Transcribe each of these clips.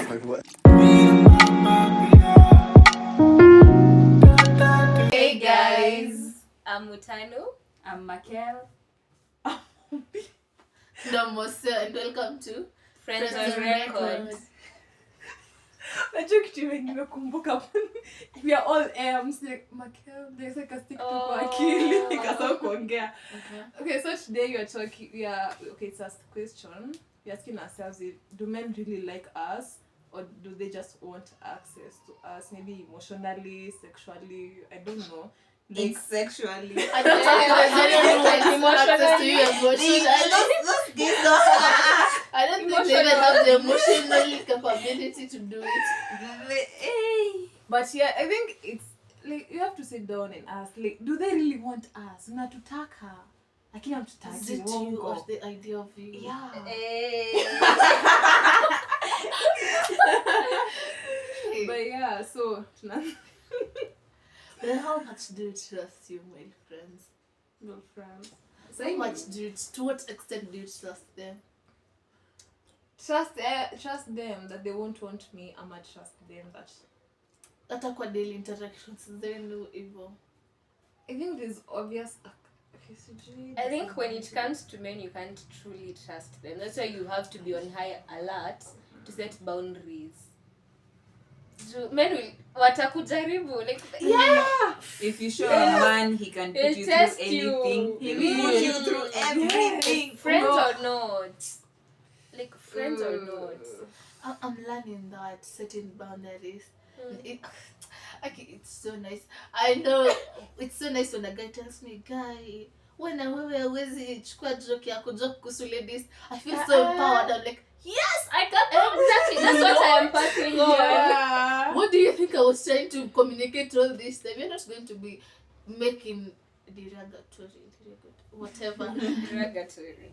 Hey guys, I'm Mutanu. I'm Makel. Namosa and welcome to Friends on Record. Najua kitu wengi nimekumbuka. We are all M's like Makel, there's like a stick to kwa akili nikasahau kuongea. Okay, so today it's a question. We are asking ourselves, do men really like us or do they just want access to us, maybe emotionally, sexually, I don't know. Like sexually. I don't know access to you emotionally. I don't think they even have the emotional capability to do it. But yeah, I think it's like you have to sit down and ask, like, do they really want us? Unatutaka. Lakini hamtutaki. Is it you or the idea of you? Yeah. But yeah, so then how much do you trust your male friends? no friends. So how much to what extent do you trust them? Trust them that they won't want me. I might trust them that. Hata kwa daily interactions zenu hivyo. I think there's obvious. I think when it comes to men, you can't truly trust them. That's why you have to be on high alert to set boundaries. So men will watakujaribu like If you show a man he can put you through anything, he will put you through everything. Friends or not. Like friends or not. I'm learning that setting boundaries. It's so nice. I know it's so nice when a guy tells me, guy, when wewe hawezi chukua joke yako kuhusu ladies, I feel so empowered. I'm like, yes, I got Exactly. That's what I am passing Yeah. What do you think I was trying to communicate all this time? You're not going to be making whatever derogatory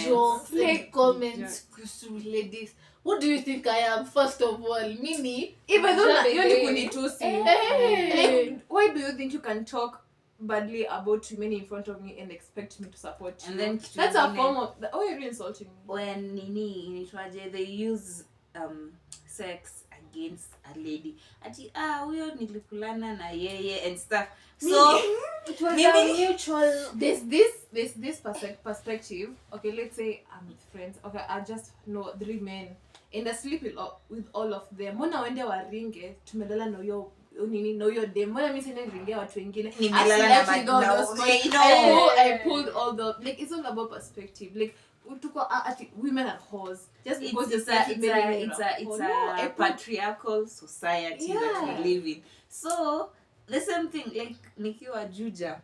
jokes and comments kuhusu ladies. What do you think I am? First of all, mimi. Even though you're kunitusi. Hey. Like, why do you think you can talk badly about women in front of me and expect me to support you? And then that's a form of you're insulting me. When they use sex against a lady. Ati huyo nilikulana na yeye and stuff. So it was a mutual. There's this perspective. Okay, let's say I'm with friends. Okay, I just know 3 men and I sleep with all of them. Mbona wende waringe tumedala na yo nini no yo dem. Mbona mimi sina ringe watu wengine. I pulled all the like it's all about perspective. Like women are whores just because it's a patriarchal society that we live in. So the same thing like nikiwa Juja.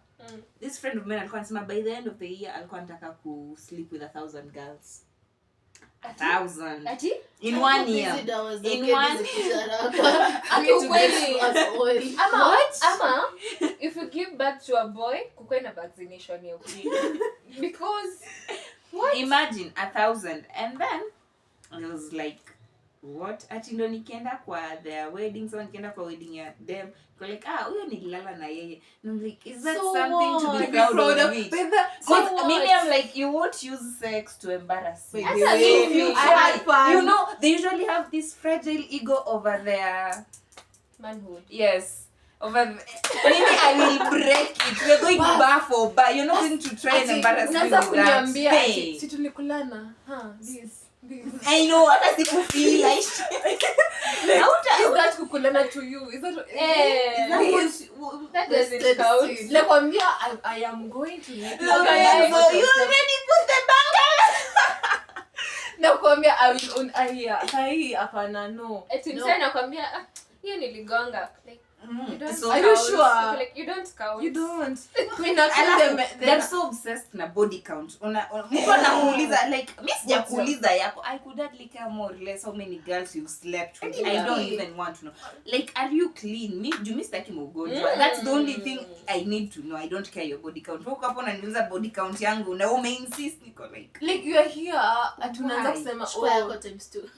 This friend of mine alikuwa anasema by the end of the year alikuwa anataka ku sleep with 1,000 girls. 1,000 Ati? In 1 year. In 1 Ama if you give birth to a boy kukuwe na vaccination ya ukimwi. Because what? Imagine 1,000 and then I was like what? Ati ndo nikienda kwa their wedding, so nikienda kwa wedding ya them like huyo nililala na yeye. And I'm like, is that so something what? to be proud of it? So Maybe I'm like, you won't use sex to embarrass me. I had fun. You know, they usually have this fragile ego over their manhood. Yes. Over maybe I will break it. We're going bar for bar. You're not going to try and embarrass me with that. Hey. Si tulikulana. This. I know what I think feel like. Is that kukulana to you? Is that that doesn't count? Nakwambia I am going to meet you. Okay, so you already put the bangle. Nakwambia I will on hii hapana no. Eti msana nakwambia hiyo niligonga like So are you sure? Like you don't count. You don't. They're so obsessed na body count. Mtu anakuuliza like mimi sijakuuliza yako. I could hardly care more or less how many girls you've slept with. I don't even want to know. Like are you clean? Mimi sitaki mgonjwa. That's the only thing I need to know. I don't care your body count. Huko hapo unaniuliza body count yangu na insist niko like you are here tunaanza kusema yako times 2.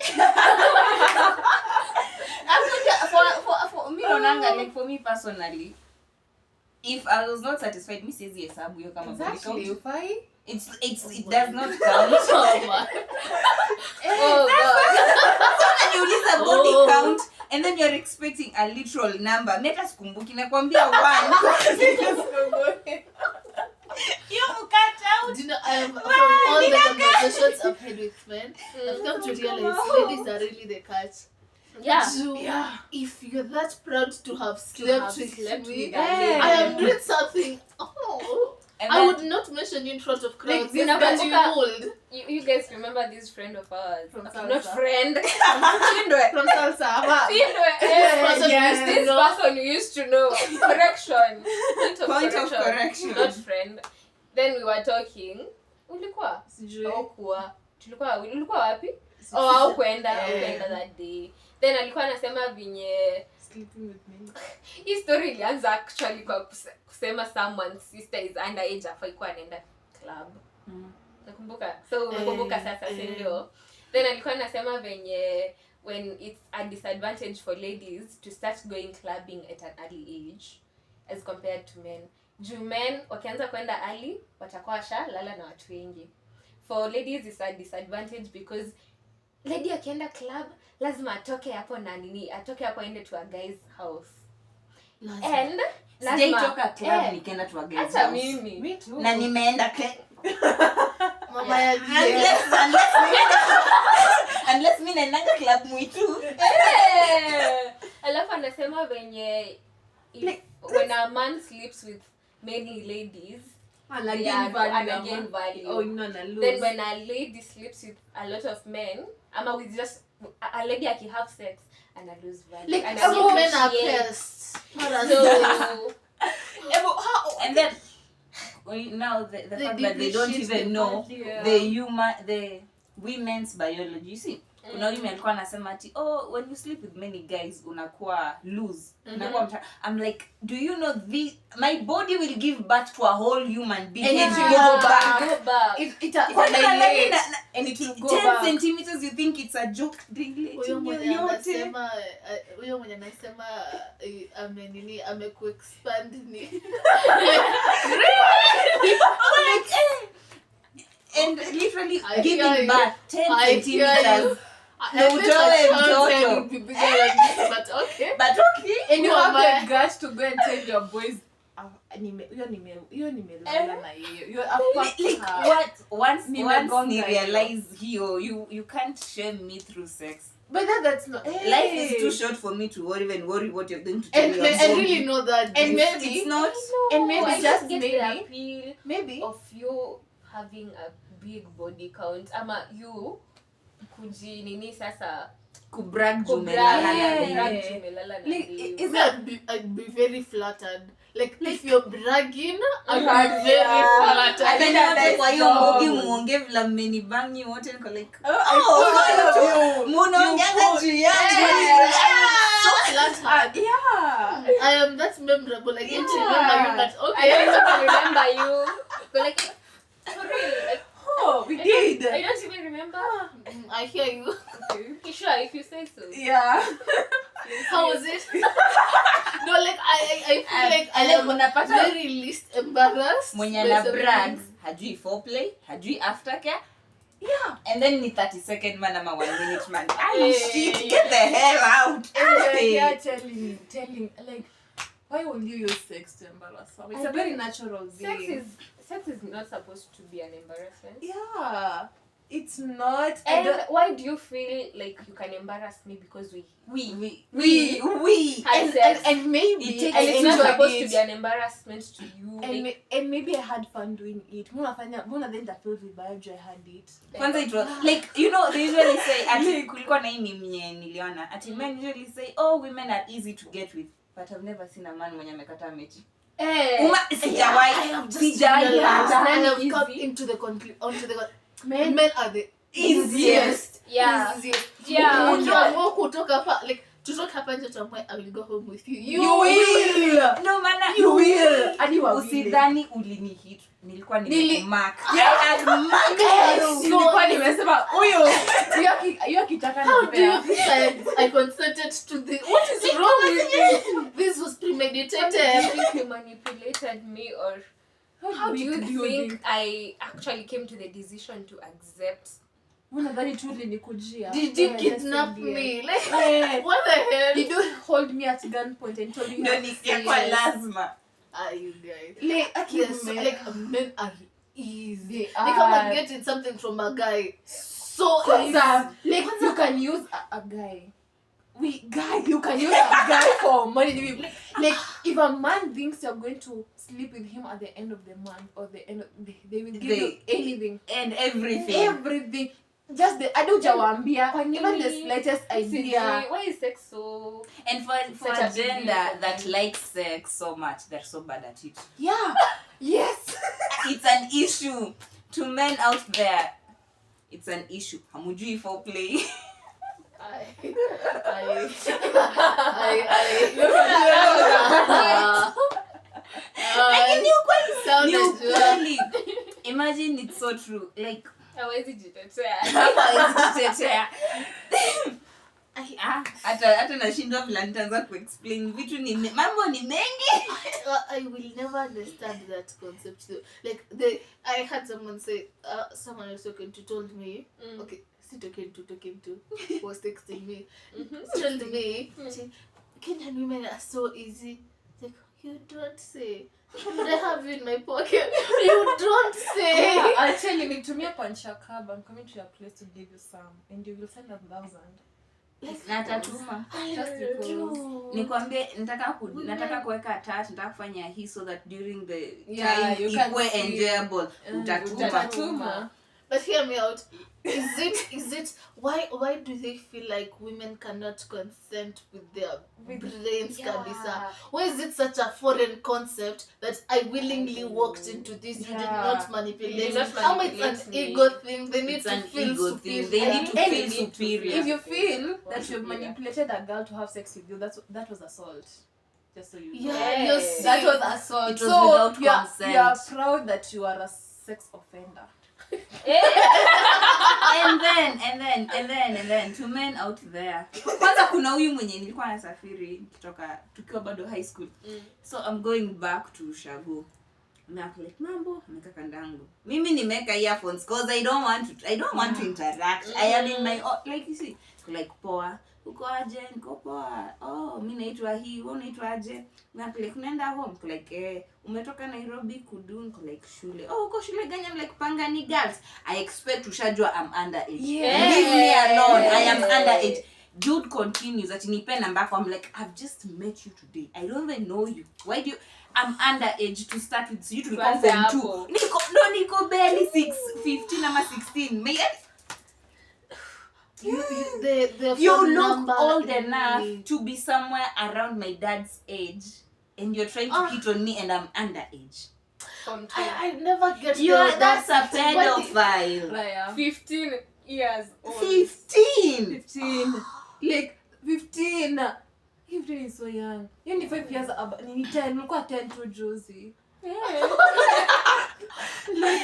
For me onanga like for me personally if I was not satisfied mi siwezi hesabu hiyo kama body count. It does not count. Oh God. Unaniuliza and then you're expecting a literal number. Meta sikumbuki nakwambia 1. You cut out. Do you know, from all the conversations I've had with men, I've come to realize ladies are really the catch. Yeah. So, if you're that proud to have slept with me, with I am doing something. Oh, And I then- would not mention you in front of crowds. this But you Nakambuka- would. You guys remember this friend of ours? From Okay, Salsa. not friend. From salsa. This person you used to know. Correction. Point of correction. Not friend. Then we were talking. Ulikuwa? Sijui. Ulikuwa wapi? Au kwenda that day. Then alikuwa anasema vinye Sleeping with me. hii story ilianza actually kwa kusema someone's sister is underage afai kuwa anaenda club. Nakumbuka. So umekumbuka sasa si ndio? Then alikuwa anasema venye when it's a disadvantage for ladies to start going clubbing at an early age as compared to men. Juu men wakianza kwenda early watakuwa washalala na watu wengi. For ladies it's a disadvantage because lady akienda club lazima atoke hapo na nini, atoke hapo aende to a guy's house. And Sijaitoka club nikaenda to a guy's hata house. mimi. Me too. Na nimeenda Mama ya unless mimi naendanga club mwitu. Alafu anasema venye when a man sleeps with many ladies And they again, gain value. Oh, no, no, lose. Then when a lady sleeps with a lot of men, ama with just a lady have sex and I lose value. like and some men are appreciate. pests. Not as So And then now the They fact that they don't depreciate even the know value. the women's biology. You see, kuna women alikuwa anasema ati when you sleep with many guys unakuwa loose. Unakuwa I'm like, do you know my body will give birth to a whole human being And and it go will go back. go back. It Kwani dilate, na- and it will go 10 back. centimeters, you think it's a joke? huyo mwenye anasema amekuexpand ni And literally I hear giving you. birth 10 I hear centimeters. you. Na utoe mtoto. Would be bigger than this, but okay. But okay. And you Mama. have the guts to go and tell your boys, hiyo nimelala na yeye. You're a Like fucker. what? Once Nimegonga you hiyo. realize hiyo, you can't shame me through sex. But that's not. Life is too short for me to even worry what you're going to tell And your I body. really know that. And this. maybe- It's not. And maybe I just get maybe- the appeal Maybe. of you having a big body count ama you kujinini sasa Kubrag kubrag jumelala na Yeah. baby. kubrag jumelala na Like, babe. is Me, I'd be very flattered. Like if you're bragging, I'd Yeah. be very flattered. And then That after is kwa hiyo so mbogi good. muonge vila mmenibangi wote niko like Oh, munaongeanga juu yangu. So flattered. yeah. I am that memorable. I can't remember you, but I okay. don't even remember you. But like for real, like Oh, we did. I don't even remember. I hear you. Okay, sure, if you say so. Yeah. How was it? No, like I feel like I And then am unapata very least embarrassed. mwenye by ana some brag things. hajui foreplay, hajui aftercare. Yeah. And then ni 30-second man ama 1 minute man. Hey. Shit, get the hell out. Hey. Yeah, telling, like, why will you use sex to embarrass someone? It's I a very don't- natural thing. Sex is not supposed to be an embarrassment. Yeah. It's not. I And don't- why do you feel like you can embarrass me because we We. had sex? and maybe It takes I and it's not enjoy supposed it. to be an embarrassment to you. And, Like, and maybe I had fun doing it. Mbona then tafeel vibaya juu I had it. Kwanza it was like, you know, they usually say ati kulikuwa na hii meme yenye niliona ati men usually say women are easy to get with, but I've never seen a man mwenye amekataa mechi. Sijawahi Realized, hata. and I've Easy. come into the conclusion. Men- Men are the Easiest. Yeah. Easiest. Yeah. Ukiamua kutoka hapa, like tutoke hapa nje tuamue, I will go home with you. You will. No maana You will. Hadi wawili. usidhani ulinihit. Nilikuwa Nili- nimemark. Yeah. I had marked Yes. you. Nilikuwa nimesema huyo hiyo akitaka How do you nipea. think I consented to this? What is wrong with you? This was premeditated. Do you think you manipulated me, or how do you do you think I actually came to the decision to accept unadhani tu ulinikujia? Did you kidnap me? Like, what the hell? Did you hold me at gunpoint and told me Ndio ningekuwa lazima. Are you guys? like Yes, like men are easy. They Like I'm are. getting something from a guy. So easy. Kwanza, like you can use a guy. You can use a guy for money. Like if a man thinks you're going to sleep with him at the end of the month or the end of they will give you anything And everything. everything. Just the I don't jawambia even the slightest idea. Why is sex so? And for Such a a big gender deal for that men. likes sex so much, they're so bad at it. Yeah. Yes. It's an issue to men out there. It's an issue. Hamujui foreplay. Lakini ni ukweli. Imagine it's so true. Like Hawezi jitetea. hapa hajitetea. Hata nashindwa vile nitaanza kuexplain vitu mambo ni mengi. I will never understand that concept though. Like I had someone say someone I was talking to told me okay, talking to was texting me told me Kenyan women are so easy. Like, you don't say. But I have you in my pocket. You don't say. I'll tell you, nitumia Pancha cab. I'm coming to your place to give you some, and you will send 1,000. Na tatuma. Just because. Nikwambie nataka kuweka attach, nataka kufanya hii so that during the Yeah, time you can ikue see. enjoyable. Utatuma. But hear me out. Is it why do they feel like women cannot consent with their brains, kabisa? Why is it such a foreign concept that I willingly walked into this? You did not manipulate. You did not How it's manipulate an me. ego thing. They need It's to an feel ego superior. thing. They need to And feel if superior. If you feel that you've manipulated a girl to have sex with you, that was assault. Just so you know. Yeah, Yes. That was assault. It was so without you are consent. proud that you are a sex offender. and then to men out there. Kwanza kuna huyu mwenye nilikuwa nasafiri tukiwa bado high school. So I'm going back to Shago. Na like mambo ameka kandangu. Mimi nimeka earphones because I don't want to interact. I am in my like you see like poa. Uko aje? Niko poa. Oh, mimi naitwa hii, wewe unaitwa aje? Na like unaenda home like umetoka Nairobi kudu like shule. Oh, uko shule gani? I'm like Pangani Girls. I expect ushajua I'm underage. Yes. Leave me alone. I am underage. Dude continues that nipe namba yako. I'm like, I've just met you today. I don't even know you. Why do you I'm underage to start with. So you to come from 2. Niko barely 15 ama 16. May you look old enough to be somewhere around my dad's age, and you're trying to hit on me, and I'm underage. I never get That's a pedophile. 15 years old. 15. 15. Like 15. 15 is so young. You need 5 years. Ni 10. Look at 10 to Josie. Like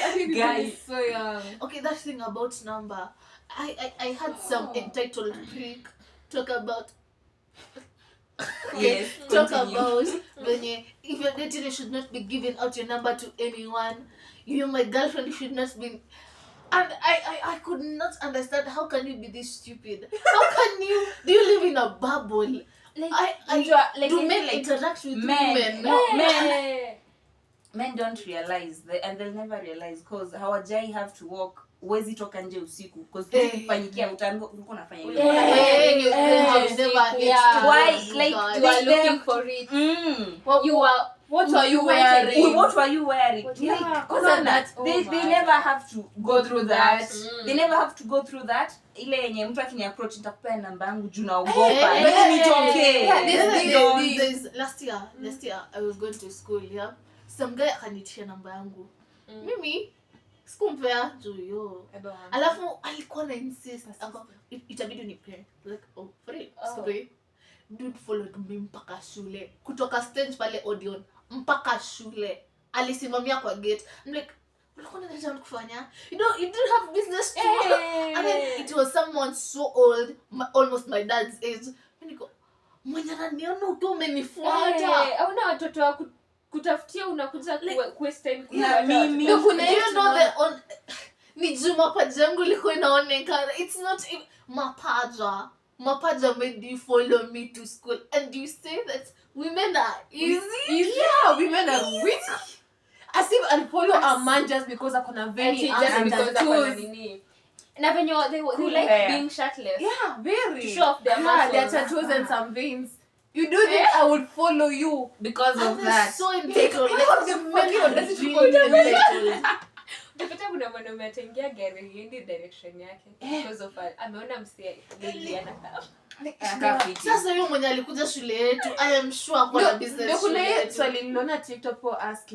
I think Guys. is so young. Okay, that thing about number. I had some entitled prick talk about Yes. talk Continue. about when if you're dating, you should not be giving out your number to anyone. You're my girlfriend, you should not be. And I could not understand, how can you be this stupid? How can you? Do you live in a bubble? Like Do men interact with women? No, men don't realize and they'll never realize because hawajai have to walk. Uwezi toka nje usiku because kufanyikia utaambiwa ulikuwa unafanya hiyo. Why? Like You are looking for it. What were you wearing? What were you wearing? Yeah, Because that. They never have to go through that. They never have to go through that. Ile yenye mtu akini approach nitakupea namba yangu juu naogopa. Last year I was going to school, yeah. Some guy akanitisha namba yangu. Mimi sikumpea juu yo. Alafu alikuwa na insist itabidi unipe. Like, oh, free. Sorry. Dude followed me mpaka shule. Kutoka stage pale Odeon mpaka shule. Alisimamia kwa gate. I'm like, ulikuwa unataka kufanya? You didn't have business to. And then it was someone so old, almost my dad's age. Niko, mwenye ananiona ukiwa umenifuata. Hauna watoto wa kutafutia, unakuja waste time na mimi. You know ni juu mapaja yangu ilikuwa inaonekana. It's not mapaja made you follow me to school, and you say that women are easy. Yeah, women are weak. As if I'll follow a man just because akona very just because akona nini. Na venye they like hair. being shirtless. Yeah, very. To show off their muscles. their tattoos and some veins. You do this, I would follow you. Because of And that. they're so entitled. Utapata kuna mwanaume ataingia gari hiendi direction yake because of ameona msee lady anakaa. Sasa huyo mwenye alikuja shule yetu, I am sure kwa business shule yetu. So niliona TikTok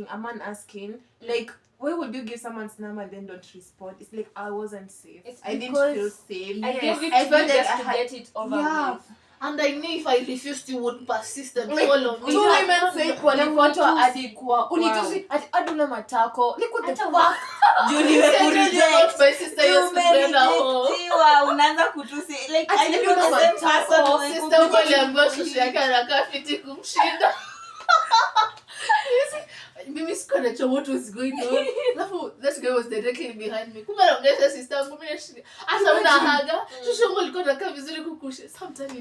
a man asking like, why would you give someone's number and then don't respond? It's like I wasn't safe. I didn't feel safe. I gave it I to felt you that just to get it over with. And I knew if I refused, you would persist and follow me. Two women said walifuatwa hadi kwa unitusi aduna matako. Look what the fuck. My sister used to bend her home. Unaanza kutusi like I I don't know the same matako. person Sister wangu aliambiwa shushu yake anakaa fiti kumshinda. Mimi sikuwa najua what was going on. Alafu that guy was directly behind me. Kumbe anaongelesha sister yangu, mimi nashika. Hata unahaga. Shushu yangu alikuwa anakaa vizuri kukusha. Sometimes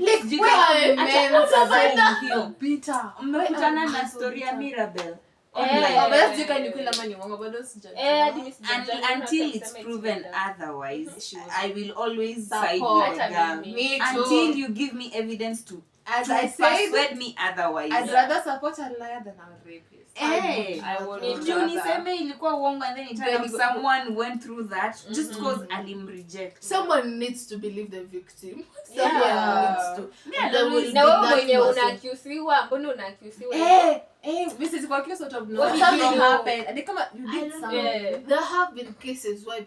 bitter. mmekutana na story ya Mirabel until it's proven otherwise. I will always side with the girl until you give me evidence to persuade me otherwise. I'd rather support a liar than a rapist. Niseme ilikuwa uongo and then it turned out someone went through that just because alimreject. Someone needs to believe the victim. Someone needs to. Na wewe mwenye unakiusiwa, mbona unakiusiwa? This is what sort of know what happened. And they come you did something. There have been cases where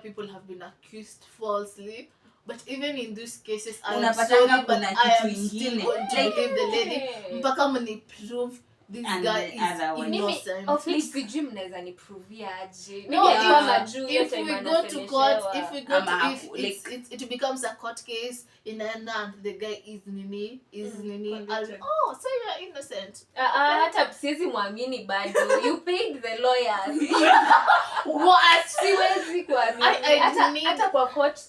people have been accused falsely. But even in those cases, I am sorry, but I am still going to believe the lady. Mpaka mni prove this guy is innocent. Of which sijui mnaweza niprovia aje. No, If we go to court, it becomes a court case in and the guy is nini. Oh, so you are innocent. Hata siwezi muamini bado. You paid the lawyers. What? Siwezi kuamini. Hata kwa court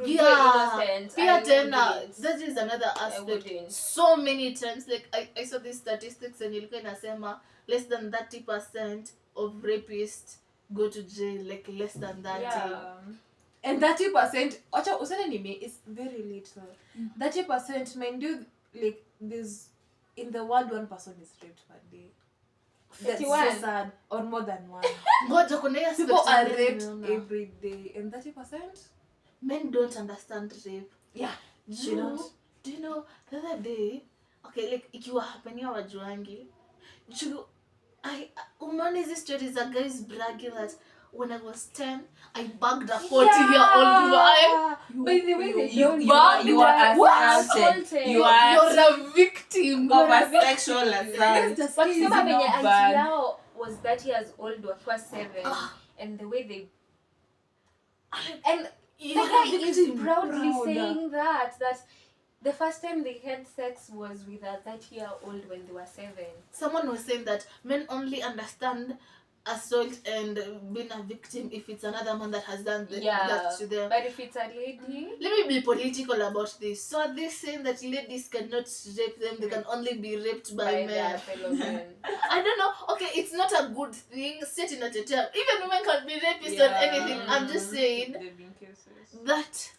innocent. That is another aspect. So many times, like I saw these statistics and ilikuwa inasema less than 30% of rapists go to jail, like less than 30. Yeah. And 30%, acha usene nime is very little. 30%, mind you, like there's in the world 1 person is raped per day. That's so sad, or more than 1. People are raped every day, and 30%. Men don't understand rape. Yeah. Do you know the other day, okay, like ikiwa hapenia wajuangi, umanizi stories a guys bragging that when I was 10 I bugged a 40-year-old guy. By the way, you are assaulted. You're a victim of a sexual assault. Wakisema venye auntie yao was 30 years old wakiwa 7 and the way they and the guy is proudly saying that the first time they had sex was with a 30-year-old when they were 7. Someone was saying that men only understand assault and being a victim if it's another man that has done that to them. But if it's a lady... Let me be political about this. So are they saying that ladies cannot rape them? They can only be raped by men? Their fellow men. I don't know. Okay, it's not a good thing. Set in a tetel. Even women can be rapists on anything. I'm just saying that...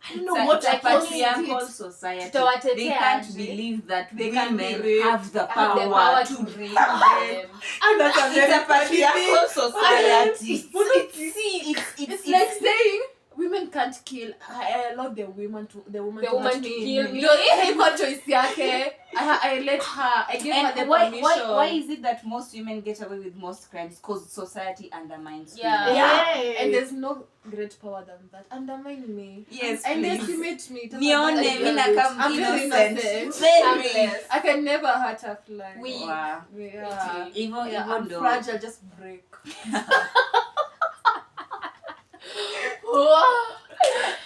I don't know what patriarchal society. They can't believe that women have the power to rape them. And it's a patriarchal society. It's like saying women can't kill. I allow the woman to kill me. No, choice yake. I let her. I give her the permission. Why is it that most women get away with most crimes? Because society undermines women. And there's no great power than that. Undermine me. Yes, and please. estimate me. I'm innocent. I can never hurt a fly. Even I'm though fragile, just break.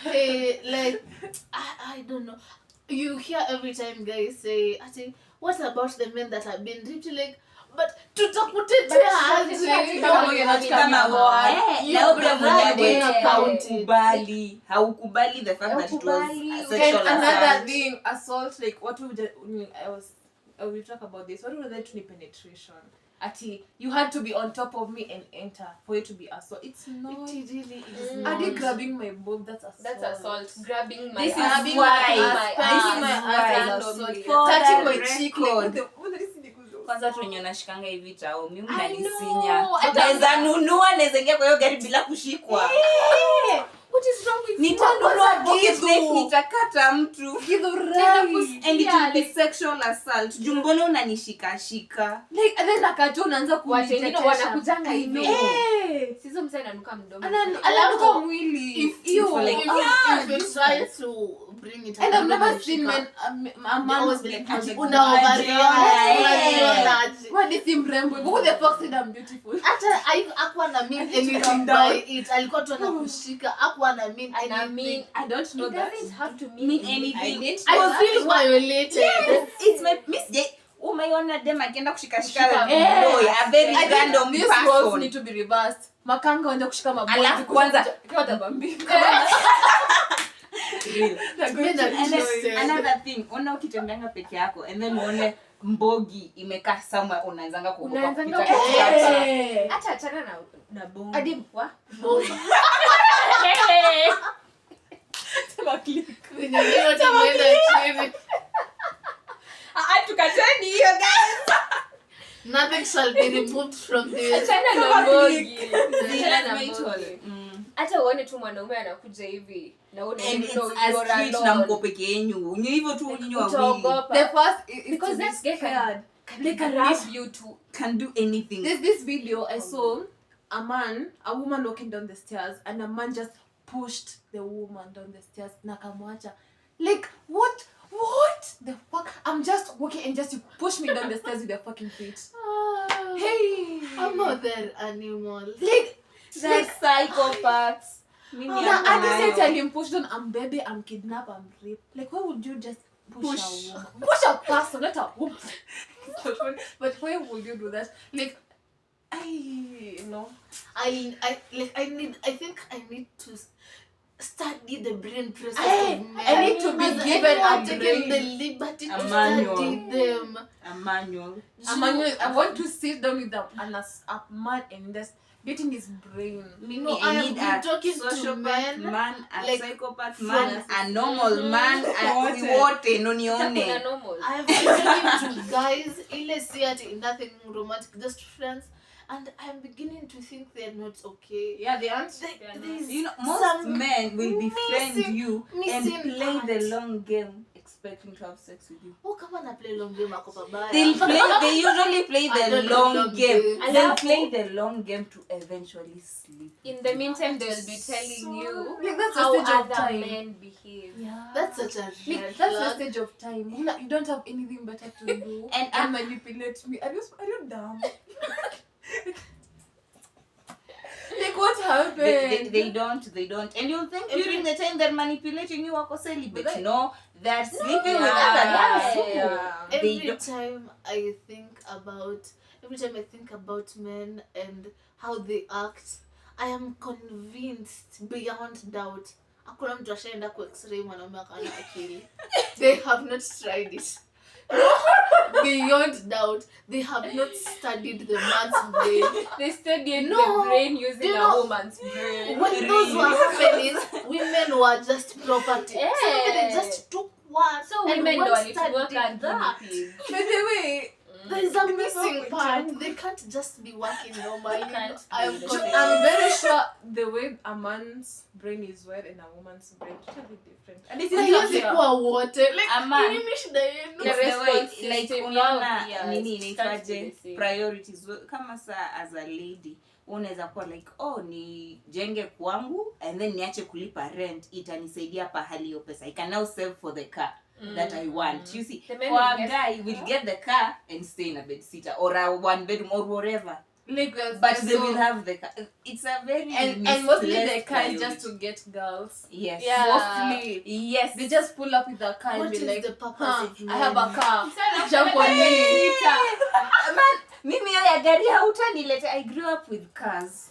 Hey, like I don't know. You hear every time guys say, what about the men that have been raped? Like, but tutakutetea aje? Kama you're not coming forward. Na wewe pia mwenyewe haukubali the fact that it was Haukubali. sexual And another assault. thing, assault, like what we talk about this. What was that to penetration? Ati, you had to be on top of me and enter for it to be assault. It's not. It really is. Are they grabbing my boob? That's assault. That's assault. Grabbing my This is ass. why. Grabbing This is my why. ass For randomly. touching the my cheek, like, record. what the goes on? Kwanza tu wenye unashikanga hivi tao mimi I know. mnanisinya. I Naweza nunua, naweza ingia kwa hiyo gari bila kushikwa. What is wrong with you? Nitanunua Kitu. gift, nitakata mtu. And it will be sexual assault. Juu mbona unanishikashika? Like, and then akaja unaanza Watu wengine kunitetesha. wanakujanga I hivi. know. Sizo msee ananuka mdomo. Ananuka mwili. If Ew. you try to bring it And I've never around, seen Shika, a man always like like, that. unaovariona. Why this mrembo? Who the fuck said I'm beautiful? Hata hakuwa na mean anything calm by down. it. Alikuwa tu anakushika, hakuwa na mean And I anything. mean, I don't know it that. doesn't have to Mean mean anything. I feel violated. Yes, it's my Miss J. Umeona dem akienda kushikashika Kushika boy, a very I think random these roles person. need to be reversed. Makanga waende kushika maboy. Alafu kwanza- Men are And then interested. another thing, ona ukitembanga peke yako and then uone mbogi imekaa somewhere unaanzanga kuogopa Unaanzanga kupita kuogopa. katikati. hata achana na bomu. Hadi- Wa? Wenye wengine wote wameenda chini. Tukateni hiyo guys. Nothing shall be removed from this. Achana na bogi. Achana na Let's bogi. wait. Hata uone tu mwanaume anakuja hivi na una And it's you're a street alone. na mko peke yenyu. Ni hivyo tu nyinyi wawili. Utaogopa. The first is Because to be that guy scared. They can grab you too. Can do anything. There's this video I saw a woman walking down the stairs and a man just pushed the woman down the stairs na kamwacha. Like what the fuck? I'm just walking and just you push me down the stairs with your fucking feet. Hey, I'm not that animal. like Like psychopaths. Mimi na hapa hadi nayo. sasa I'm pushed on, I'm baby, I'm kidnapped, I'm raped. Like why would you just push a woman? Push a person, not a woman. But why would you do that? Like I think I need to study the brain process I of men. need to be Because given I a have taken the brain. liberty A to manual. study them. A manual. I want to sit down with a man and just get in his brain. Mimi, No, I I have need been a talking to sociopath men, man, a like, psychopath from- man, a normal man, Wote. wote no Kuna nione. normal. I have been talking to guys, ile si ati nothing romantic, just friends, and I'm beginning to think they're not okay. Yeah, they aren't. There's You know, most some men will befriend missing- you and missing play part. the long game, expecting to have sex with you. Oh, kama na play long game ako pabaya. They usually play I the don't do long long game. games. They'll Alafu- play the long game to eventually sleep. In the meantime, they'll be telling you Like, that's a how stage of other time. men behave. Yeah. That's such a Like, red that's the flag. stage of time. You don't have anything better to do And manipulate me. Are you dumb? Like what happened? They don't. And you'll think during the time they're manipulating you wako celibate. But No, they're sleeping with Yeah. other guys too. Yeah. They Every don't- time I think about men and how they act, I am convinced beyond doubt. Hakuna mtu ashaenda ku x-ray mwanaume akaona akili. They have not tried it. Beyond doubt, they have not studied the man's brain. They studied No. the brain using You a know- woman's brain. When those were happening, women were just property. Yeah. So they just took one. So and women what ndo walitumiwa studied ka that? guinea pig. By the way, There is a It's missing not part. good. They can't just be working normally. Can't I'm be. convinced. I'm very sure the way a man's brain is wired and a woman's brain is a bit different. And it is Haiwezi easier. kuwa wote. Like, A man- mimi shida yenu. The It's the way, response like system unaona yao pia nini starts inaitwaje to the same. priorities kama saa as a lady unaweza kuwa like ni jenge kwangu and then niache kulipa rent itanisaidia pahali hiyo pesa I can now save for the car that I want. You see, The men for will a get guy will get the car and stay in a bed sitter or a one bedroom or whatever, Like, but they will have the car. It's a very and mostly the misplaced car is just priority. to get girls. Yes. Yeah. Mostly. Yes. They just pull up with a car What and be is like, the purpose of I have a men? car. Jump on me. Mimi ya gari hautanilete. I grew up with cars.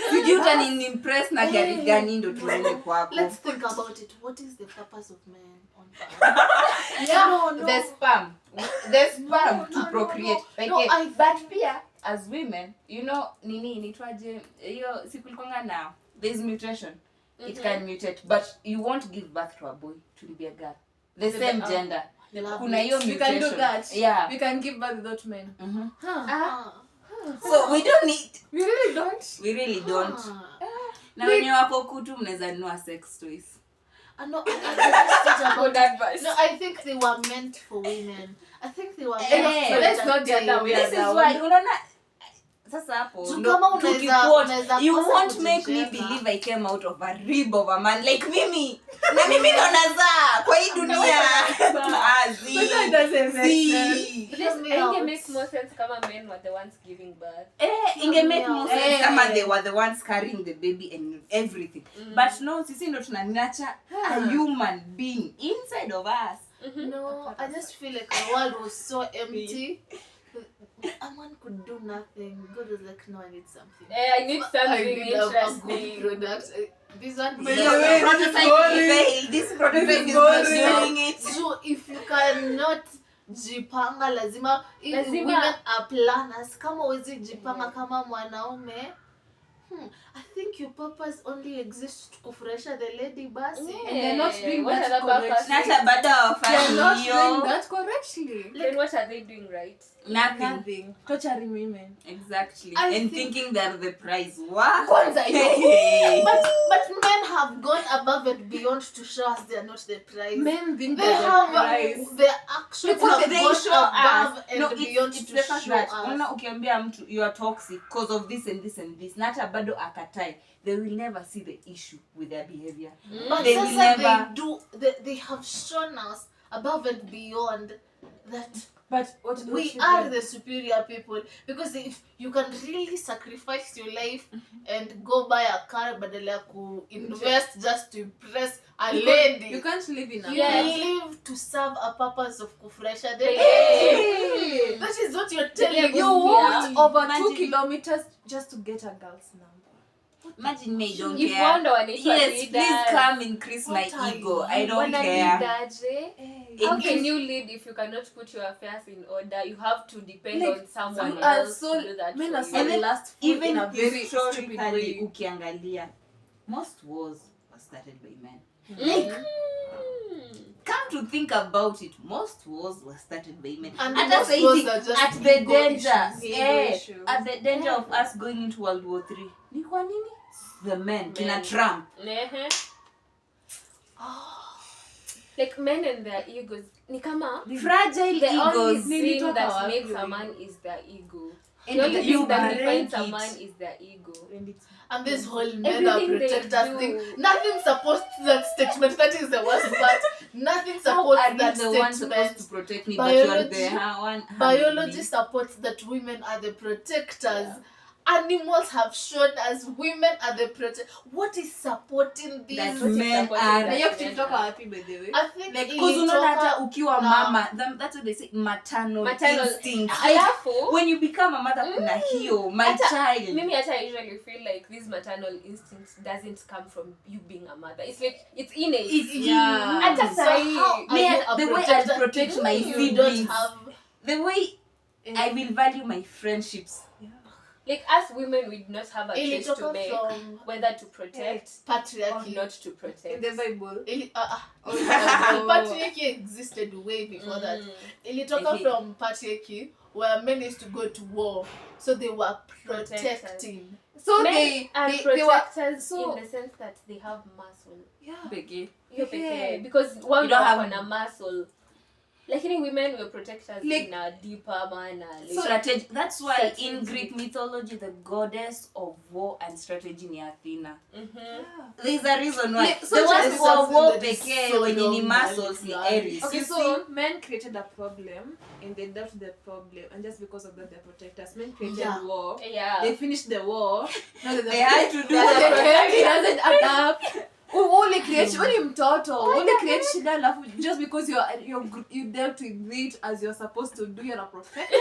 Sijui utanimpress na gari gani ndo tuende kwako. Let's think about it. What is the purpose of men on earth? No. The sperm. To procreate. But pia as women, you know, nini initwaje hiyo sikulikuanga now. There's mutation. It can mutate, but you won't give birth to a boy, to be a girl. The same gender. Kuna hiyo We mutation. can do that. Yeah. We can give birth without men. So we don't need. We really don't. We really don't. Na wenye wako kutu mnaweza nunua sex toys. No, I Good advice. No, I think they were meant for women. I think they were Eh, meant for let's not get that way. This is why unaona sasa hapo So ndo kama unaweza you kosa won't make me kujijenga. believe I came out of a rib of a man like mimi. Na mimi ndo nazaa kwa hii dunia. Azi. But that doesn't make sense. But Hear this me out. makes more sense kama men were the ones giving birth. Inge make more sense Eh. kama they were the ones carrying the baby and everything. But no, sisi ndo tuna nurture a human being inside of us. No, I just feel like the world was so empty. A man could do nothing. God was like, no, I need something. I need something I need a good interesting. product. This one By is the way, This prototype is not boring. doing it. so if you cannot jipanga lazima Lazima. women are planners. Kama wezi jipanga kama mwanaume. I think your purpose only exists to kufurahisha the lady basi. Yeah. And they're not doing What that are the correctly. purpose? Nata bado They're hawafanyi not doing hiyo. that correctly. Then what are they doing right? Nothing. Nothing. Torturing women. Exactly. I And think- thinking they're the prize. What? Kwanza, Hey. but men have gone above and beyond to show us they are not the prize. Men think They they're the have prize. their actions Because have they gone show above us. and No, beyond it's to the fact show that us. unaona ukiambia mtu you are toxic because of this and this and this. Nata bado akatai. They will never see the issue with their behavior. But They will sasa never. they have shown us above and beyond that But what we are the superior people, because if you can really sacrifice your life and go buy a car badala ya ku invest just to impress a lady, You can't live in a you Yes. live to serve a purpose of kufurahisha the Hey. lady. That is what you're telling You me. walked over Imagine- 2 kilometers just to get a girl's number. Imagine me, don't If care. wonder wanaitwa Yes, leaders. please come increase my What are ego. you? I don't Wana care. leadaje? How Increase- can you lead if you cannot put your affairs in order? You have to depend Like, on someone you are else so- to do that men for are you. so And then last food Even in a very stupid historically, way. ukiangalia, most wars were started by men. Mm. Come to think about it, most wars were started by men. And Hata most saizi, wars are just at the ego danger, issues. Ego at the danger of us going into World War III. Ni kwa nini? The men, kina Men. Trump. Nehe. Like men and their egos. Ni kama Fragile the only egos. thing Nilitoka that wapi makes a wewe? man is their ego. And The only you thing that break defines a it. man is their ego. And it's And this whole mega Everything they protectors do. thing, nothing supports that statement. That is the worst part. Nothing How supports are you that the one supposed to statement. protect me, but you are Biology- the one Biology handling supports that women are the protectors. Animals have shown us women are the protectors. What is supporting me. these? That What is men supporting are that? na hiyo kitu kutoka wapi by the way? I think like because unaona hata ukiwa na- mama that's what they say maternal instinct. Alafu When you become a mother kuna hiyo my Hata- child. mimi hata I usually feel like this maternal instinct doesn't come from you being a mother. It's like it's innate. It's Yeah. Hata So sahi, how are me, you a the way I protector protect if my you siblings. don't have The way I will value my friendships. like us women, we do not have a choice to ilitoka make from whether to protect or patriarchy. not to In protect. the Bible. Patriarchy existed way before that. Ilitoka Okay. from patriarchy where men used to go to war, so they were protecting. So Men they are were protectors so- in the sense that they have muscle. Pekee. Hiyo pekee. Yeah. Because You one don't wako have- na muscle. Lakini women were protectors Like- in a deeper manner. Like, Strategy. That's why Strategy. in Greek mythology the goddess of war and strategy ni Athena. mhm. There's a reason why. Like, so the ones just who are something war that is pekee so wenye ni long muscles ni and Aries. Okay, You so men created a problem and they dealt the problem, and just because of that, they're protectors. Men created Yeah. war. Yeah. They finished the war. Now They had to do It the doesn't add up. Only create only mtoto only create shida alafu just because you dealt with it as you're supposed to do, you're a professional.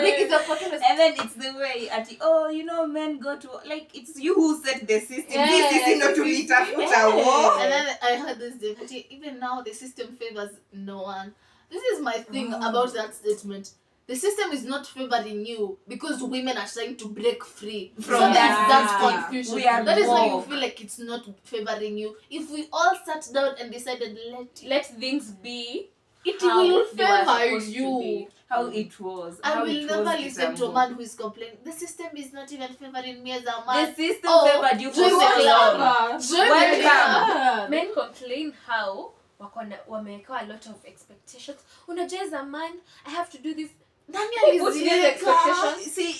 Like it's a fucking And then it's the way men go to, like, it's you who set the system. This is not to meet a war. And then I heard this day, even now the system favors no one. This is my thing about that statement. The system is not favoring you because women are trying to break free. From that's confusion. That is why you woke. feel like it's not favoring you. If we all sat down and decided let things be, it how will they were favor supposed to you. be. How it was. I how will it never was listen to a Kitambo. man who is complaining. The system is not even favoring me as a The man. system Oh, favored you for join the so club. long. Join the Welcome. club. Men complain how wamewekewa a lot of expectations. Unajua as a man, I have to do this. Nani What's these aliziweka? expectations? See,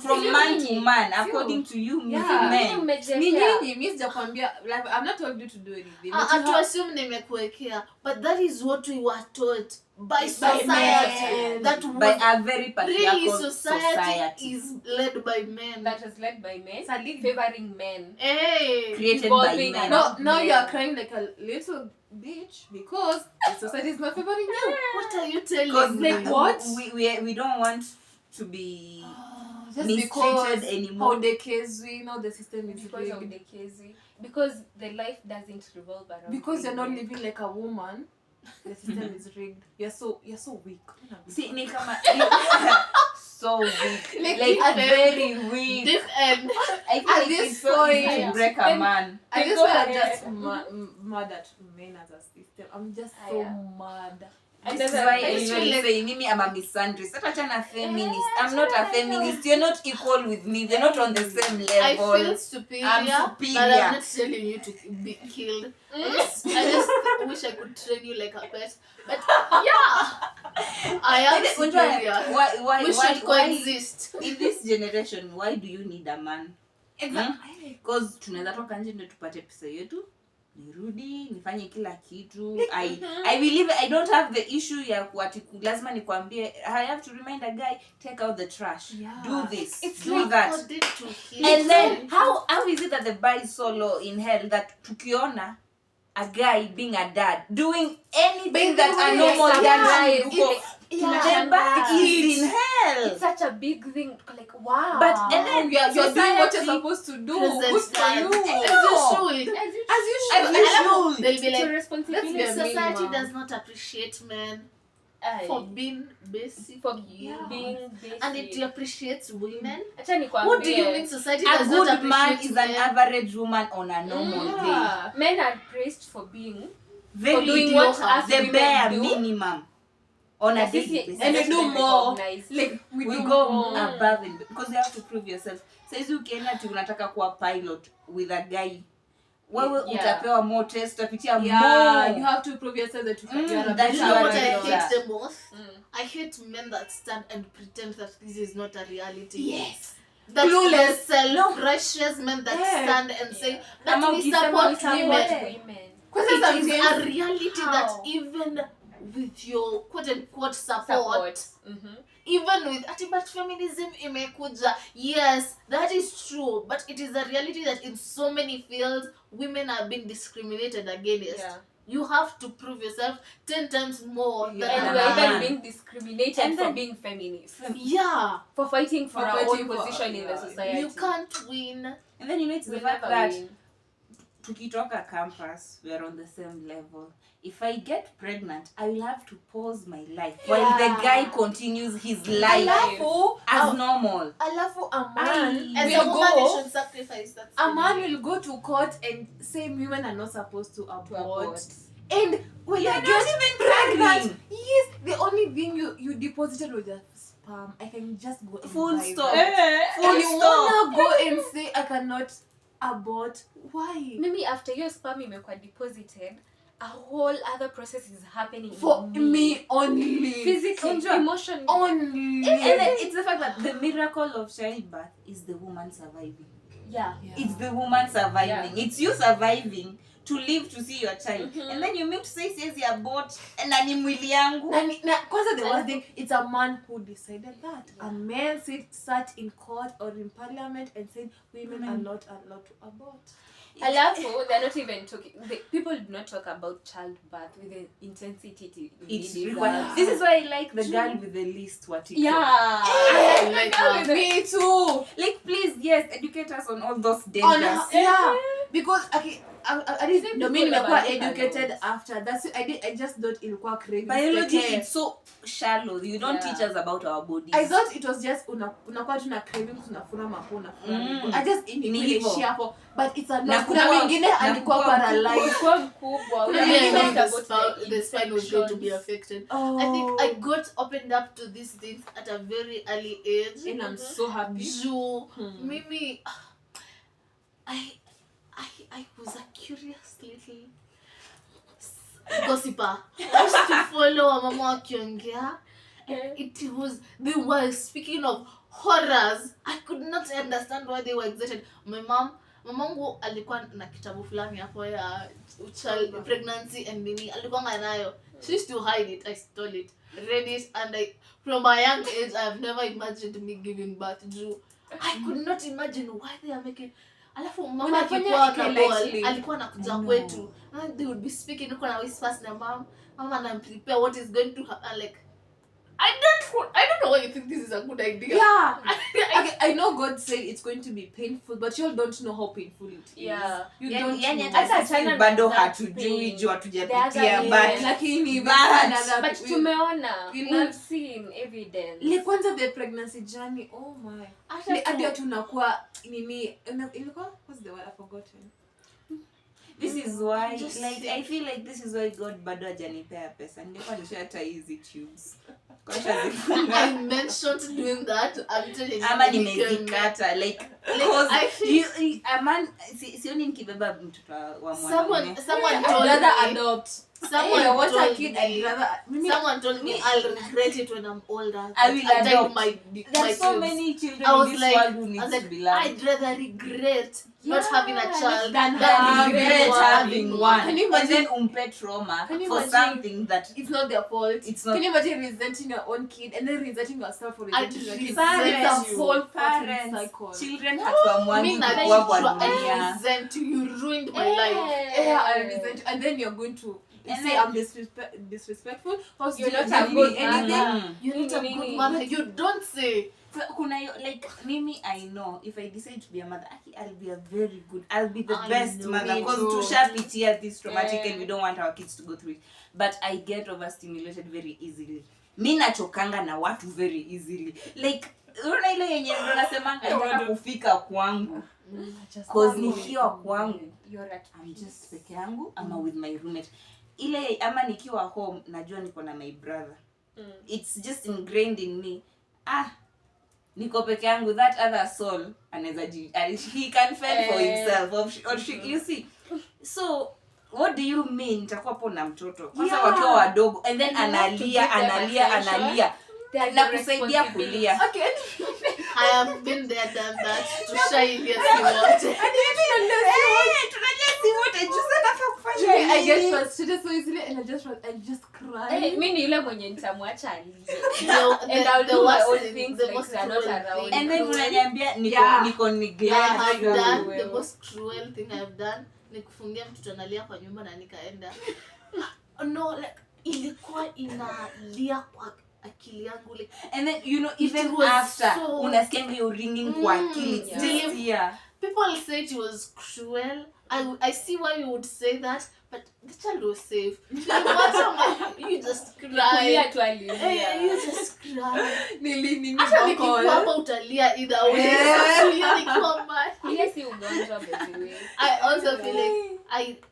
from man to man, according to you, men. ni nyinyi mimi sijakwambia, like I'm not told you to do anything, but you To have- assume nimekuwekea, but that is what we were taught by By society. men. That By was a very really patriarchal society is led by men. That was led by men, Salim. favoring men. Hey, created by Evolving men. now you men. are crying like a little bitch because the society is not favoring you. what are you telling Because me? Like what? we don't want to be Just mistreated because anymore. how the case we know the system is Because of rigged. the Kezi. Because the life doesn't revolve around Because you're not women. living like a woman, the system is rigged. You're so weak. See, ni kama so weak, Like, like deep very weak. Deep end. I feel At like this it's so easy to point- break a Then- man. I Go just want ahead. to just mad at men as a system. I'm just so Yeah. mad. This is never- why I I just usually feel say, Mimi, I'm a misandrist. Not a feminist. I'm not a feminist. You're not equal with me. We're not on the same I level. feel superior, I'm but superior. I'm not telling you to be killed. I just wish I could train you like a pet. But yeah, I am superior. Why, We should coexist. in this generation, why do you need a man? Because tunaweza toka nje ndio tupate pesa yetu, nirudi nifanye kila kitu. I believe I don't have the issue ya kuati lazima nikwambie I have to remind a guy, take out the trash, Yeah. do this, It's do like that. according to him. And then how is it that the bar is so low in hell that tukiona a guy being a dad doing anything that a normal dad would do, the bar is in hell. It's such a big thing. Like, wow. But and then You're doing what you're society- supposed to do. Present Good for dad. you. As you should. as you As you As should. you Alafu, should. they'll be it's your like, responsibility. Let's be a society minimum. does not appreciate men Aye. for being basic. for Yeah. being basic. And it appreciates women. Acha nikwambie. What do you mean society A does not good man appreciate is an men? average woman on a normal day. Yeah. Men are praised for being Very doing low, what us the women bare do. minimum on a Yes, daily yes, basis. And you yes, do men more. recognize. Like we do go more. above and because you have to prove yourself. Saizi ukienda ati unataka kuwa pilot with a guy, wewe Yeah. utapewa more test, utapitia Yeah, you more. have to prove yourself that you can. You're a that You you know are what I a hate pilot. the most? Mm. I hate men that stand and pretend that this is not a reality. Yes. That Clueless. the self-righteous men that Yeah. stand and say that Ama we ukisema support support women. women. Because It is sometimes a reality that How? even with your quote-unquote support, Support. Mm-hmm. even with but feminism imekuja, yes, that is true, but it is a reality that in so many fields women are being discriminated against. Yeah. You have to prove yourself 10 times more Yeah. than And a we're man. even being discriminated And for then- being feminist. Yeah, For fighting for For our fighting own for- position in the yeah. society. you can't win. And then you know it's We'll the fact never that win. tukitoka campus, we are on the same level. If I get pregnant, I will have to pause my life while the Yeah. guy continues his life Alafu, as normal. alafu a man As will a woman, you go. should sacrifice that. A man will go to court and say women are not supposed to To abort. abort. And when You're you not get even pregnant, pregnant. yes, the only thing you deposited was your sperm. I can just go and Full buy stop. that. Full And you stop. wanna go and say I cannot abort? Why? Maybe after your sperm imekuwa deposited, a whole other process is happening For in me only. physically, Unajua- emotionally. Only. And then it's the fact that the miracle of childbirth is the woman surviving. Yeah. It's the woman surviving. Yeah. It's you surviving to live to see your child. Mhm. And then you meet to say siezi abort na ni mwili yangu. Kwanza the worst thing, it's a man who decided that. A man sat in court or in parliament and said women are not allowed to abort. Alafu, they're not even talking. People do not talk about childbirth with the intensity It's it required. deserves. This is why I like the girl with the least what TikTok. Yeah. I like that. Me too. Like, please, yes, educate us on all those On dangers. yeah, because okay, I didn't People mean about like it educated alone. after. That's I just thought ilikuwa crazy. Biology Pekee. is so shallow. You don't Yeah. teach us about our bodies. I thought it was just unakuwa tuna cravings unafuna mapona. I just Ni hivyo. ilishia hapo, but it's a Na lot. Kuna kukua- mwingine na alikuwa kukua paralyzed. Kwa mkubwa. Kuna Maybe many I things thought the spine was going to be affected. Oh. I think I got opened up to these things at a very early age. And I'm so happy. Juu, mimi, I was a curious little gossiper. I used to follow mama wakiongea. They were speaking of horrors. I could not understand why they were excited. Mamangu alikuwa na kitabu fulani hapo ya child pregnancy and nini, alikuwa nayo. She used to hide it. I stole it, read it, and from a young age I have never imagined me giving birth. I could not imagine why they are making. Alafu mama alikuwa na ball, alikuwa anakuja kwetu, and they would be speaking huko na whispers na mama na prepare what is going to happen. Like, I don't know why you think this is a good idea. Yeah. Okay, I know God said it's going to be painful, but you all don't know how painful it is. Yeah. You Yani- don't yani know. hata sisi Achana na bado that hatujui pain. juu hatujapitia, The other but Lakini But tumeona. You We've seen evidence. Ile kwanza the pregnancy journey, oh my. Hadi tunakuwa nini ilikuwa, what's the word, I've forgotten. this is why Just like think. I feel like this is why God bado hajanipea pesa. Ningekuwa nishata hizi tubes. Kwa shazifunga. I mentioned doing that. I'm telling you. Ama it became- nimezikata like Like, cause I feel- a man sioni nikibeba mtoto wa someone mwanaume. someone I'd told rather me. adopt. Someone I want a told kid, me. I'd rather Someone told me I'll regret it when I'm older. I will died adopt. my There's so tubes. many children I was in this like, world who I need was to like, be loved. I'd rather regret not having a child than Regret one. having one. Can you And imagine- then umpe trauma Can you for imagine- something that It's not their fault. It's not- Can you imagine resenting your own kid and then resenting yourself for I'd resenting your kid? resent It's a you. whole fucking parents, cycle. children hatuamwangi Me na kuwa kwa I dunia. resent you. You ruined my life. Yeah, I resent you. And then you're going to And say then- I'm disrespectful. Or You're still not a give good me anything. mother. You're not a Nini? good mother. You don't say. So, kuna hiyo like mimi I know if I decide to be a mother I'll be a very good, I'll be the I best know. mother Me because too. tushapitia this traumatic Yeah. and we don't want our kids to go through it, but I get overstimulated very easily. Mi nachokanga na watu very easily like unaona ile yenye ndo nasemanga nataka kufika kwangu cause nikiwa kwangu You're at I'm just peke yangu ama with my roommate ile ama nikiwa home najua niko na my brother. It's just ingrained in me. Niko peke yangu, that other soul anaweza he can fend for himself or she, you see. So what do you mean nitakuwa hapo na mtoto kwanza Yeah. wakiwa wadogo and then And you have to give them attention. There's na a kusaidia responsibility. kulia. Okay. I have been there, done that. Tushaingia si wote. Tunajua si wote juu sana nafaa kufanya I get nini? frustrated so easily and I just cry. Mi ni yule mwenye nitamwacha alie. And I'll do my worst own thing, things the like most they're not cruel around. thing- And then unaniambia Yeah. niko I neglect. have done Well. the most cruel thing I've done ni kufungia mtoto analia kwa nyumba na nikaenda. No, like ilikuwa inalia kwa akili yangu like And then you know even It was after so- unasikia hiyo ringing kwa akili it's yeah. still here. people say it was cruel. I see why you would say that, but the child was safe. You just Kulia cry. tu alilia. You just cry. Nini Hata nikikuwa hapa utalia either way. Yeah. Hiyo nikiwa mbali. Kulia si ugonjwa by the way. I also feel like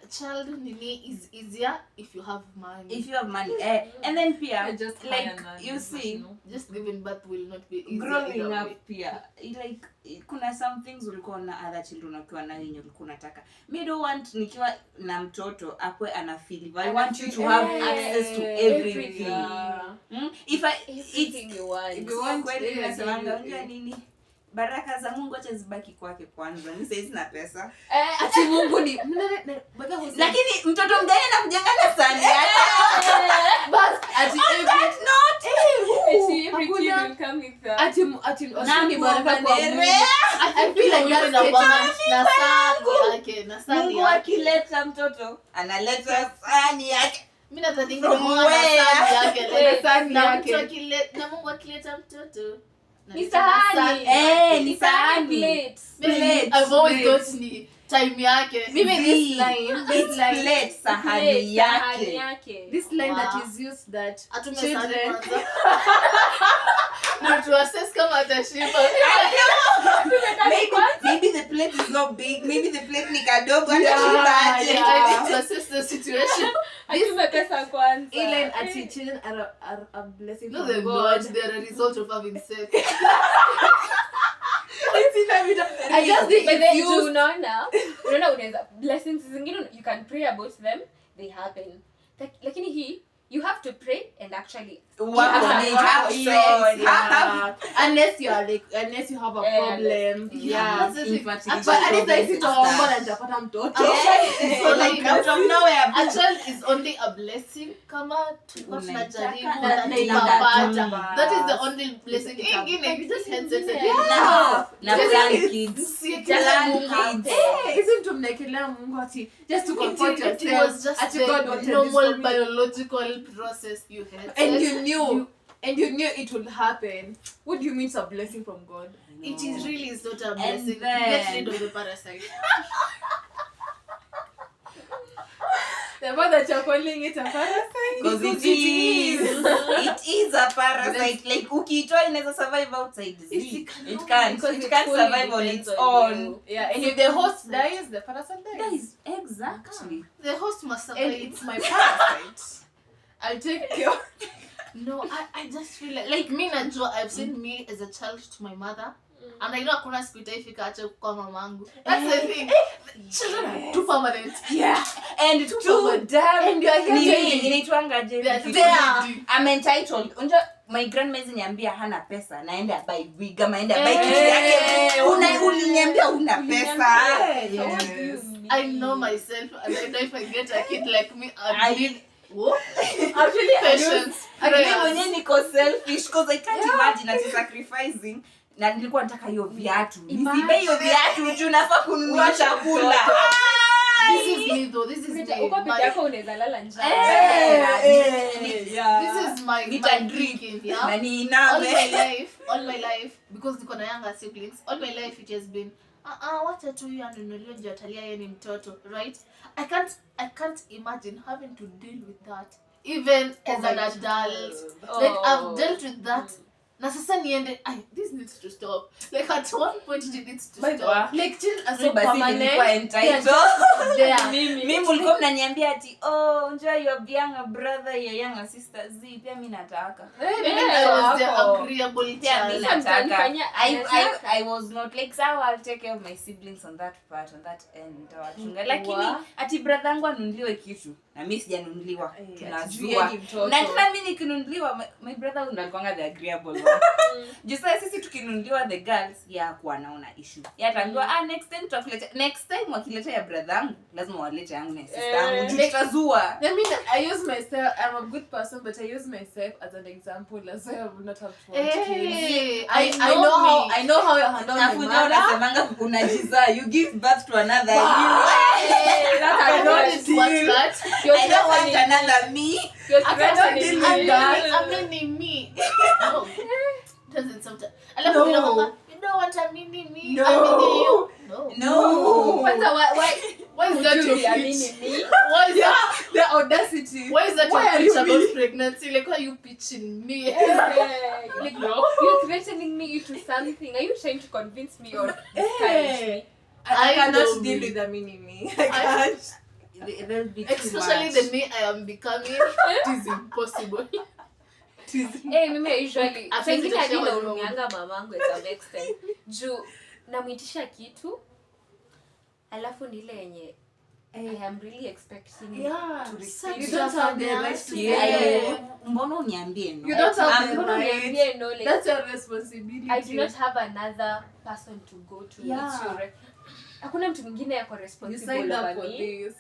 child nini is easier if you have money. If you have money and then pia I just like hire nannies, you see Just giving birth will not be easy growing either up way. pia like kuna some things ulikuwa na other children wakiwa nayo yenye ulikuwa unataka. Me don't want nikiwa na mtoto akwe ana feel I want you to have access to everything. Yeah. If I Everything you want. If you want, kweli yeah, nasemanga yeah, unajua yeah. nini baraka za Mungu acha zibaki kwake kwanza. Mimi sasa sina pesa. Ati Mungu ni Lakini mtoto mgani anakujangana sana yake? bas ati On that note, Every kid Hakuna. will come with ati Nani baraka kwa Mungu. I feel like that's the na sani Mungu akileta mtoto analeta sahani yake. Mimi nadhani From Mungu ana where? sani yake Na Mungu akileta mtoto Ni sahani. Ni sahani. Plates. I've always thought ni time yake. Mimi this line Plate sahani yake. this line Wow. that is used that Atume children sani kwanza. Na tu assess kama atashiba. Maybe the plate is not big. Maybe the plate ni kadogo. I need to assess the situation. Atume pesa kwanza. line ati children are a blessing No, from they're God. not. They're a result of having sex. I just think But then it's you used. unaona unaweza blessings zingine you can pray about them, they happen. Lakini hii you have to pray and actually Unless you have a problem. Yeah. That's the thing. But at least I sit on and nitapata mtoto. So like out of nowhere. a child is only a blessing kama tulikuwa tunajaribu Unataka na na tukapata. That is the only blessing. Ingine you just had sex Na plan kids. Isn't to mnaekelea Mungu ati just to comfort It was yourself. just Ati the God wanted this normal for me. biological process you had. And sex. you knew it would happen. What do you mean it's a blessing from God? It is really is not a blessing. then- Get rid of the parasite. The fact that you're calling it a parasite. Because it is a parasite. Like ukiitoa inaweza survive outside. It can't survive on its own. Yeah, and if the host dies, the parasite dies. Exactly. The host must And survive. it's my parasite. I'll take care. No, I just feel like me najua I've seen me as a child to my mother. And I know hakuna siku itaifika acha kwa mamangu. That's the thing. Children are too permanent. Yeah. And too damn. And you are here Inaitwanga je? I'm entitled. Unja my grandma niambia hana pesa naenda buy wig ama naenda buy kitu yake. Uliniambia una pesa. I know myself and I know if I get a kid like me, Actually, patience. Mimi mwenyewe niko selfish because I can't imagine ati sacrificing. Na nilikuwa nataka hiyo viatu. Nisibe hiyo viatu juu nafaa kununua chakula. This is me though. This is me. Uko peke yako unaweza lala njaa. This is my drinking, yeah. Na niiname. All my life, because niko na younger siblings, all my life it has been wacha tu huyu anunuliwe ndio atalia yeye ni mtoto, right? I can't imagine having to deal with that even as an adult. Like I've dealt with that. Na sasa niende this needs to stop. Like at one point it needs to stop. Like children are so Basi permanent. nilikuwa entitled. Mimi mlikuwa mnaniambia ati enjoy your younger brother, your younger sister. Pia mimi nataka. I was the agreeable Pia mimi child. nataka. I was not like sawa, I'll take care of my siblings on that part, on that end. Lakini ati brother yangu anunuliwe kitu na mimi sijanunuliwa. Tunajua. Na tena mimi nikinunuliwa my brother unakuanga the agreeable one. Just sisi tukinunuliwa the girls kwa naona issue. Ataambiwa next time tutakuleta. Next time wakileta ya brother yangu lazima walete yangu na sister yangu. Tutazua. I mean, I use myself. I'm a good person, but I use myself as an example. As I would not have to want kids. I know how you handle my mother. Unasemanga unajiza. You give birth to another you. I don't want that. I don't want another me. I cannot deal with that. I mean me. No. Doesn't sometimes. You don't want a mini me. No. A mini you. No. Why is that your pitch? Why is that? The audacity. Why is that Why are your you pitch about really- pregnancy? Like, why are you pitching me? Like, you're threatening me into something. Are you trying to convince me or discourage me? I I cannot know deal me. with a mini me. I can't. They'll be too Especially much. the me I am becoming. It is impossible. Mimi usually I pengine think hadi it's a naumianga mamangu to some extent. Juu namwitisha kitu alafu ni ile yenye I am really expecting to receive. You don't have the right to Mbona uniambie no? You don't have the Mbona right. uniambie no, like, That's your responsibility. I do not have another person to go to. Yeah. It's your hakuna mtu mwingine yako You responsible signed up over for me. this.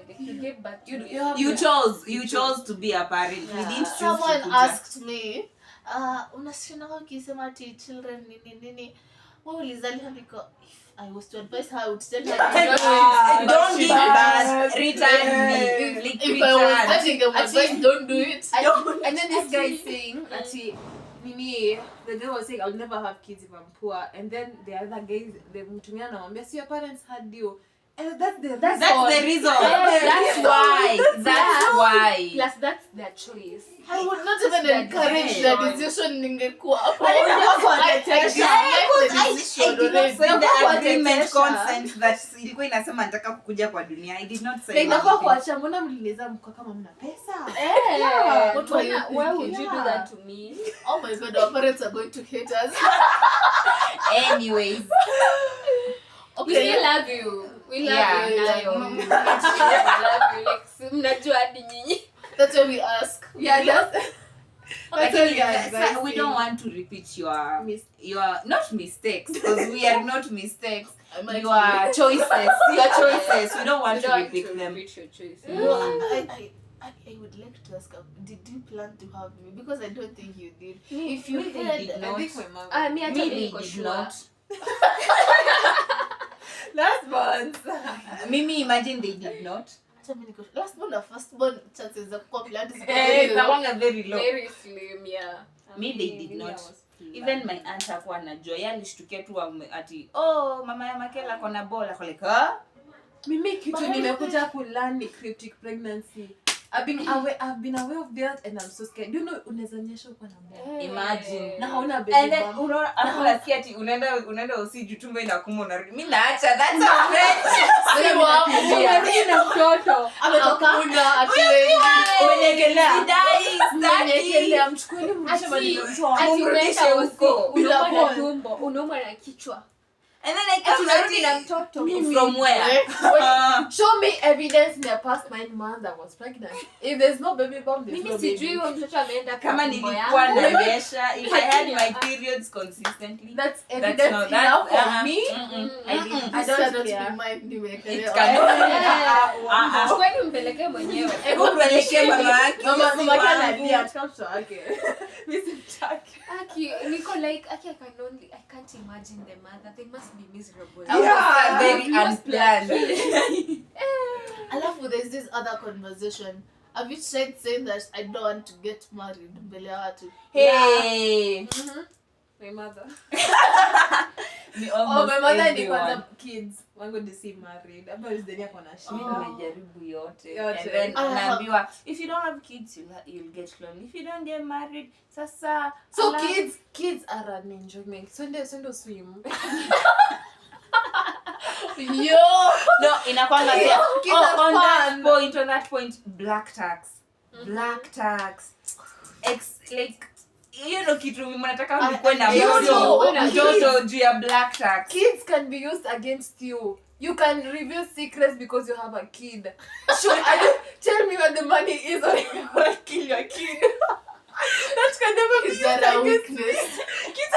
Like you gave birth to me. You have You chose to be a parent. We didn't choose Someone to asked me, unasikia ukisema ati children nini wewe ulizaliwa niko if I was to advise her I would tell her don't give birth, return me. Like, if I was letting a advice don't do it. And then this guy is saying ati nini, the girl was saying I'll never have kids if I'm poor, and then the other guy the mtumia anamwambia so your parents had you. And that's the reason. That's why. Plus that's their choice. I would not even encourage the decision ningekuwa hapo. I did not say the agreement consent that ilikuwa inasema nataka kukuja kwa dunia. I did not say like nafaa kuacha, mbona mlineza mko kama mna pesa? What were you thinking? Why would you do that to me? Oh my god, our parents are going to hate us. Anyways. We still love you. We love you. We love you. Like mnajua hadi nyinyi. That's what we ask. Yeah, that's We don't want to repeat your not mistakes, because we are not mistakes. Your choices. We don't want to repeat them. Repeat your choices. I would like to ask, did you plan to have me? Because I don't think you did. If Me, you they had, did I not. think my mom. Me They niko did sure. not. last month. Mimi, imagine they did not. Last born or first born chances za kuwa blood is Very low. Very slim, yeah. Me, they did not. Even my aunt hakuwa anajua. Yeye alishtukia tu ati mama ya Makela kona bola kwa like Mimi kitu nimekuja kulearn ni cryptic pregnancy. I've been aware of that and I'm so scared. Do you know unaweza nyesha uko na bola? imagine. Na hauna baby And then bump. unasikia ati unaenda usiju tumbo inakuuma unarudi. Mimi naacha, that's a friend. Umerudi na mtoto. ametoka ati Umenekelea mchukueni mrudishe mahali mtoto. Ati unaenda huko, unauma na Unaona. tumbo, unauma na kichwa. And then I come Unarudi na mtoto. from where? Show me evidence in the past 9 months I was pregnant. If there's no baby bump, there's Mimi no sijui baby. huyo mtoto ameenda Kama kwa tumbo nilikuwa yangu. nanyesha, if I had my periods consistently. That's That's evidence not enough for that. me. I didn't. I don't cannot care. be mine nimekelea. It cannot. Chukueni mpelekee mwenyewe. Hebu pelekee mama yake. Mama yake analia katika mtoto wake. Mimi simtaki. Aki, niko like, I can't imagine the mother. They must be miserable. Yeah, very You must be unplanned. Alafu there's this other conversation. Have you tried saying that I don't want to get married mbele ya watu? Hey. My mother. Ni Oh, almost my mother ni everyone. kwanza kids wangu to see married. Hapa Zidania kuna Mimi shida. nimejaribu yote. Yote. And then Ah. naambiwa if you don't have kids you'll get lonely. If you don't get married sasa So kids are an enjoyment. Sunday swim. Yo! no inakwanga pia Kids are on that point black tax. Black tax. Like kitu mnataka mkuwe na mtoto juu ya black tax. Kids can be used against you. You can reveal secrets because you have a kid. Tell me where the money is or you will kill your kid. That can never be Is used that a against weakness? kids.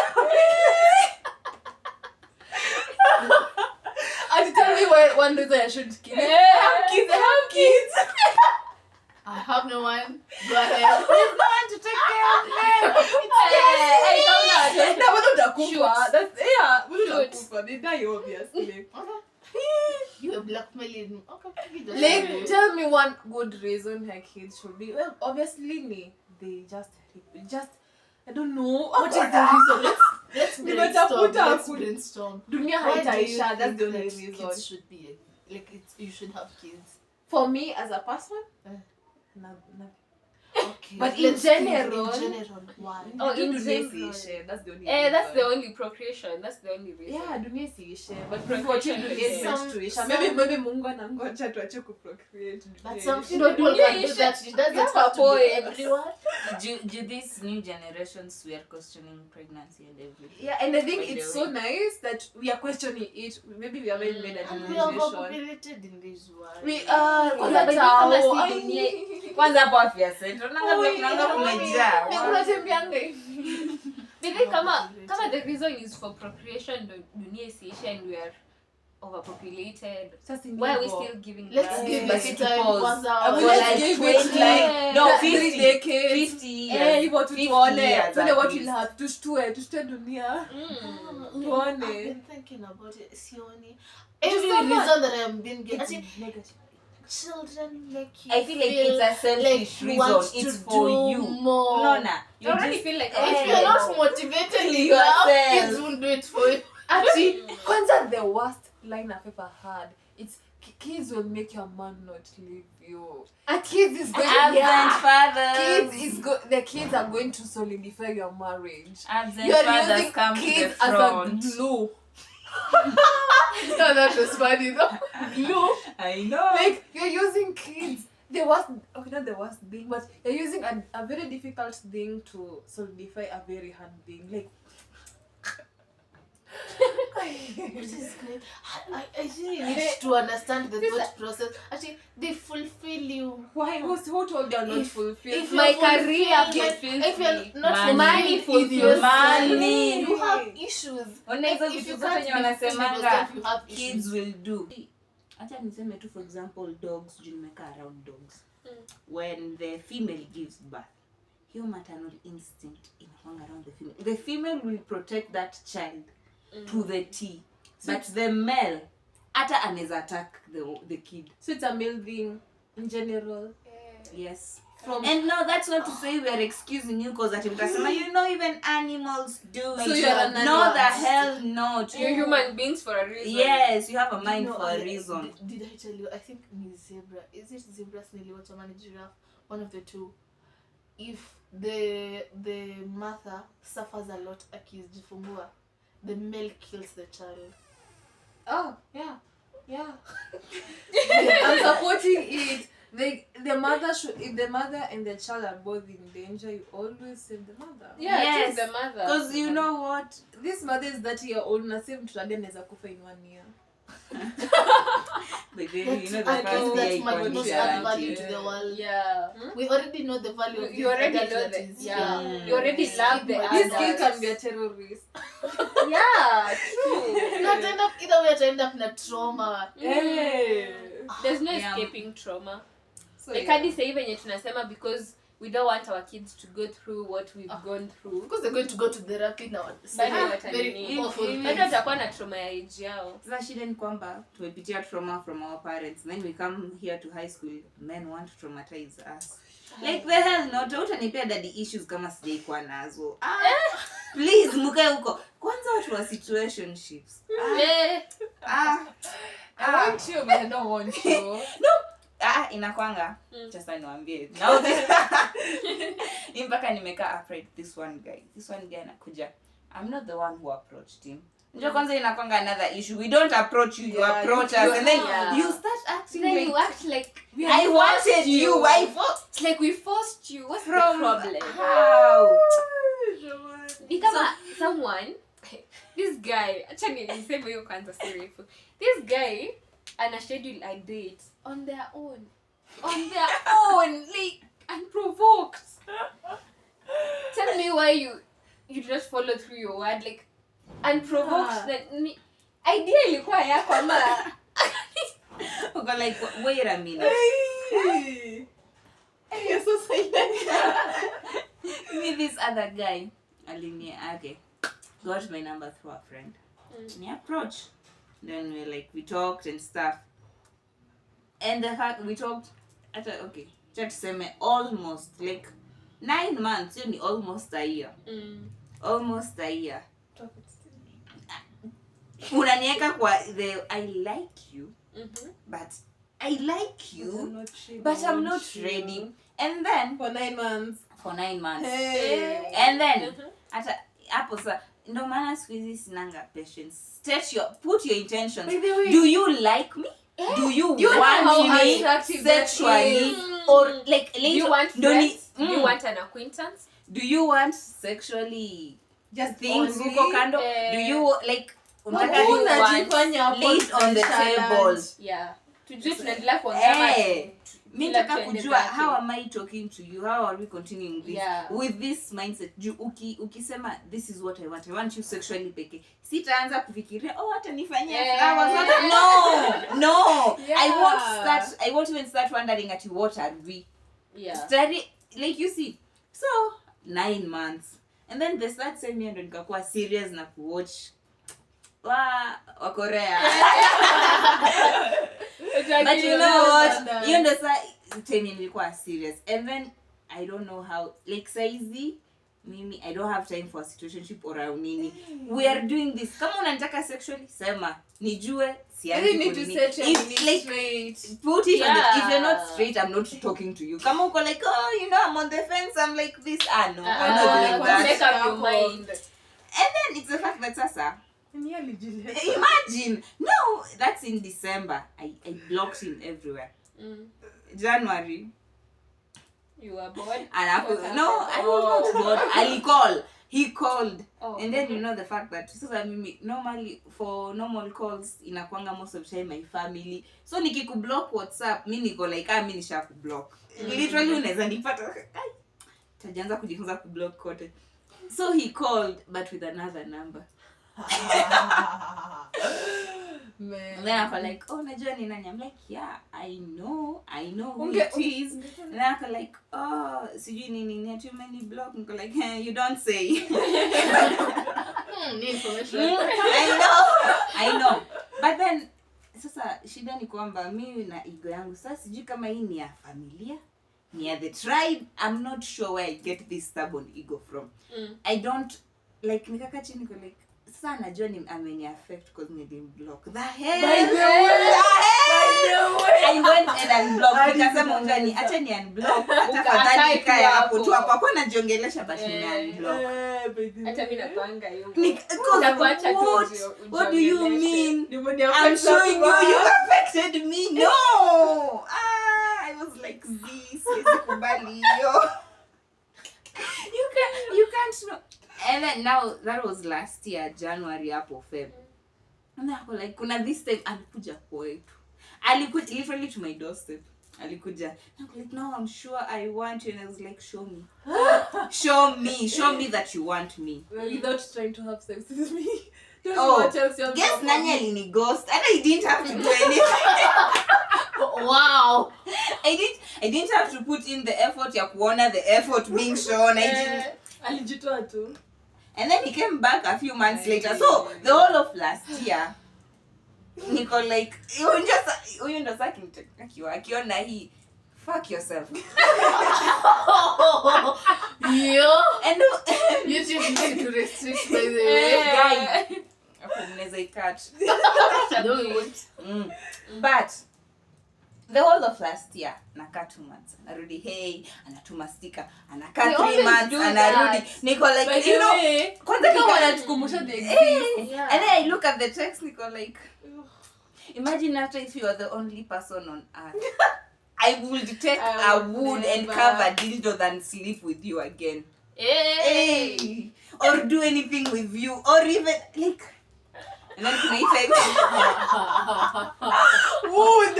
And tell me why one reason I shouldn't kill. I have kids. I have no one. Go ahead. There's no one to take care of them. Na bado utakufa. That's bado Shoot. utakufa. They die obviously. You are blackmailing. Okay. Like, tell me one good reason her kids should be. Well, obviously, they just I don't know. What is the reason? Let's Nimetafuta let's hakuna. brainstorm. Dunia Why do you haitaisha. That's think the only that reason. kids should be you should have kids? For me as a person, no. Okay. But in let's think general- in general, why? Oh, in dunia general. isiishe. That's the only That's the reason. only procreation. That's the only reason. Yeah, dunia isiishe. But Procreation dunia is is meant to isha. Maybe Mungu anangoja tuache kuprocreate. But dunia some iishe. No, people dunia can do ishe. that. It doesn't That's have a to be point. everyone. These new generations we are questioning pregnancy and everything. Yeah, and I think By the it's so way. nice that we are questioning it. Maybe we haven't made a And we are generation. overpopulated in this world. We are. Yeah, but kama si dunia. Kwanza hapo afya center tunaanga kumejaa. Unatembeanga hivi. Maybe kama the reason is for procreation, dunia isiishe and we are overpopulated. Sasa Why are we ndivyo. still giving Let's birth? give But it to time pause. kwanza. I mean, For let's like give 20, it like no, 3 50 decades. 50 years. Hivyo 50 tuone years tuone at what least. will happen. Tushtue dunia. I've been thinking about it. Sioni. Every so much. reason that I'm being gay. It's Actually, negative. children make you I feel like feel it's a selfish like you reason. want It's to for do you. more. Unaona? You I already just feel like If you're not motivated enough, kids will do it for you. Actually, kwanza the worst line I've ever heard. It's kids will make your man not leave you. Kids is going absent fathers. the kids are going to solidify your marriage. Absent You're fathers using come to the kids as a front. glue. No, that was funny though. Glue. I know. Like you're using kids. Not the worst thing, but you're using a very difficult thing to solidify a very hard thing. Like Which is great. I really need to understand the thought process. Actually, they fulfill you. why? Who told you are not If- fulfilled? If My you're career fulfilled, fulfills if you're me. not Money fulfilled with fulfills yourself, money. you have issues. Ona hizo If vitu you zote can't wenye be fulfilled with wanasemanga yourself, you have kids issues. will do. Acha niseme tu, for example, dogs, juu nimekaa around dogs. When the female gives birth, your maternal instinct inakwanga around the female. The female will protect that child to the T. But the male, hata anaweza attack the kid. So it's a male thing in general. Yes. From And no, that's not to say we are excusing you because that mtasema, even animals do it. So you're an No, animal. the hell not. You're human beings for a reason. Yes, you have a mind No, for a reason. Did I tell you? I think ni zebra. Is it zebra, snail, or man, giraffe? One of the two. If the mother suffers a lot akijifungua, the male kills the child. oh yeah. I'm supporting it. The mother should, if the mother and the child are both in danger, you always save the mother. Yeah, Yes. it is the mother. Because you know what? This mother is 30-year-old na save mtoto wake anaweza kufa in 1 year. But then, you know, the And first that day might icon not is add guaranteed. value to the world. Yeah. We already know the value of You already these know adult that. is- Yeah. Mm. You already love the This adults. kid can be a terrorist. Yeah, true. Not end up either way to end up in a trauma. Hey. There's no Yeah. escaping trauma. So Like hadi sasa hivi yenye tunasema because we don't want our kids to go through what we've gone through. Because they're going to go to therapy now. Bado Very watanini. awful Bado Bado things. watakuwa na trauma ya age yao. Sasa shida ni kwamba tumepitia trauma from our parents, then we come here to high school, men want to traumatize us. Like the hell not, utanipea daddy issues kama sijaikuwa nazo. Please mukae huko. Kwanza watu wa situationships. I want you, but I don't want you. Inakwanga. Mm. Sasa niwaambie. Now this ni mpaka nimekaa upright this one guy anakuja. I'm not the one who approached him. Ndio kwanza inakwanga another issue. We don't approach you, you Yeah, approach you- us, and then yeah. you start acting Then like you act like I wanted you. It's like we forced you. What's From the problem? how? Ni kama someone this guy acha niseme hiyo kwanza serious. This guy ana schedule a date on their own. Like unprovoked. Tell me why you do not follow through your word, like unprovoked. Idea ilikuwa yako ama Uko like, wait a minute. Hey. You're so silent. Me, this other guy, got my number through a friend. Me approach. Then we talked and stuff. And the fact we talked, just say almost like 9 months, almost a year. Almost a year. Unanieka kwa I like you, but I like you, but I'm not ready. And then For 9 months. for 9 months. Hey. And then hata hapo sa ndo maana siku hizi sinanga patience. Put your intentions. By the way, Do you like me? Do you know want how me attractive that sexually? is? Or like Do you later, want friends? Do you want an acquaintance? do you want sexually Just things only. huko kando? Do you like unataka you Unajifanya hapo lay it on the challenge. table? Yeah. Tujue tunaendelea kuongea Eh. Mimi nataka kujua how am I talking to you, how are we continuing this with this mindset. Ukisema this is what I want you sexually peke, sitaanza kufikiria hata nifanyia flowers. No. I won't even start wondering at what are we study, like you see. So 9 months and then the start same year ndo nikakuwa serious na kuwatch wa Korea. But you know what, you know time nilikuwa serious and then I don't know how, like saizi mimi I don't have time for a situationship or a nini. We are doing this kama unanitaka sexually sema nijue you need to set your straight. Put it on the, if you're not straight I'm not talking to you. Kama uko like you know I'm on the fence, I'm like this, no, I'm not doing that. Make up your mind. And then it's the fact that sasa imagine, no, that's in December. I blocked him everywhere. January you were bored and I was not bored. He called and then you know the fact that normally for normal calls inakuanga most of the time my family, so nikikublock WhatsApp mimi niko like mimi nishakublock literally unaweza nipata tajanza kujifunza kublock kote. So he called but with another number. Man. And then I was like, najua ni nani? I'm like, yeah, I know who it is. And then I was like, sijui nini, too many block. I'm like, you don't say. I know. But then sasa shida ni kwamba mimi na ego yangu sasa sijui kama hii ni ya familia, ni ya the tribe. I'm not sure where I get this stubborn ego from. I don't like nikaka chini niko like sasa najua ni ameni affect because nilimblock. The hell. I went and unblocked. Nikasema ungani acha ni unblock. Tafadhali kaya hapo tu hapo kwa najiongelesha but ni unblock. Hata mimi napanga hiyo. Nitakuacha tu. What do you mean? I'm showing you affected me. No. I was like this. Sikubali hiyo. You can't know. And then now that was last year January hapo Feb. And then I was like kuna this time alikuja kwetu. Alikuja literally to my doorstep. Alikuja. And I was like no, I'm sure I want you. And I was like show me. Show me that you want me. Without trying to have sex with me. Guess nani alini ghost. And I didn't have to do anything. Wow. I didn't have to put in the effort ya kuona the effort being shown. I didn't. Alijitoa tu. And then he came back a few months later. So the whole of last year niko like huyu ndo sasa akiona hii fuck yourself. And you just need to restrict by the way. Guy. Mnaweza ikat. But the whole of last year nakaa 2 months narudi hey anatuma sticker anakaa 3 months anarudi niko like you know kwanza kama wanatukumbusha the exist. And then I look at the text niko like imagine after if you are the only person on earth I would take a wood and carve a dildo than sleep with you again. Hey. Or do anything with you or even like and then kuna time wood.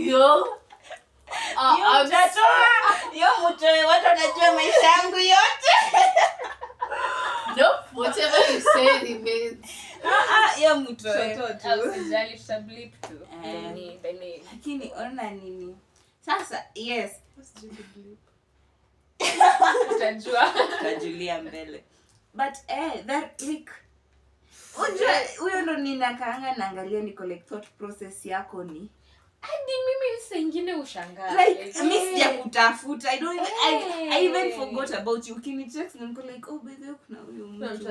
Yo mtoe watu wanajua maisha yangu yote. Nope, whatever you say remains. Yo mtoe. Usijali tutablip tu. Lakini ona nini? Sasa yes. Tutajulia mbele. But that like huyo ndo ninakaanga naangalia niko like thought process yako ni hadi mimi saa ingine ushangaa like mimi sijakutafuta. I even forgot about you. Ukinicheck niko like by the way kuna huyo mtu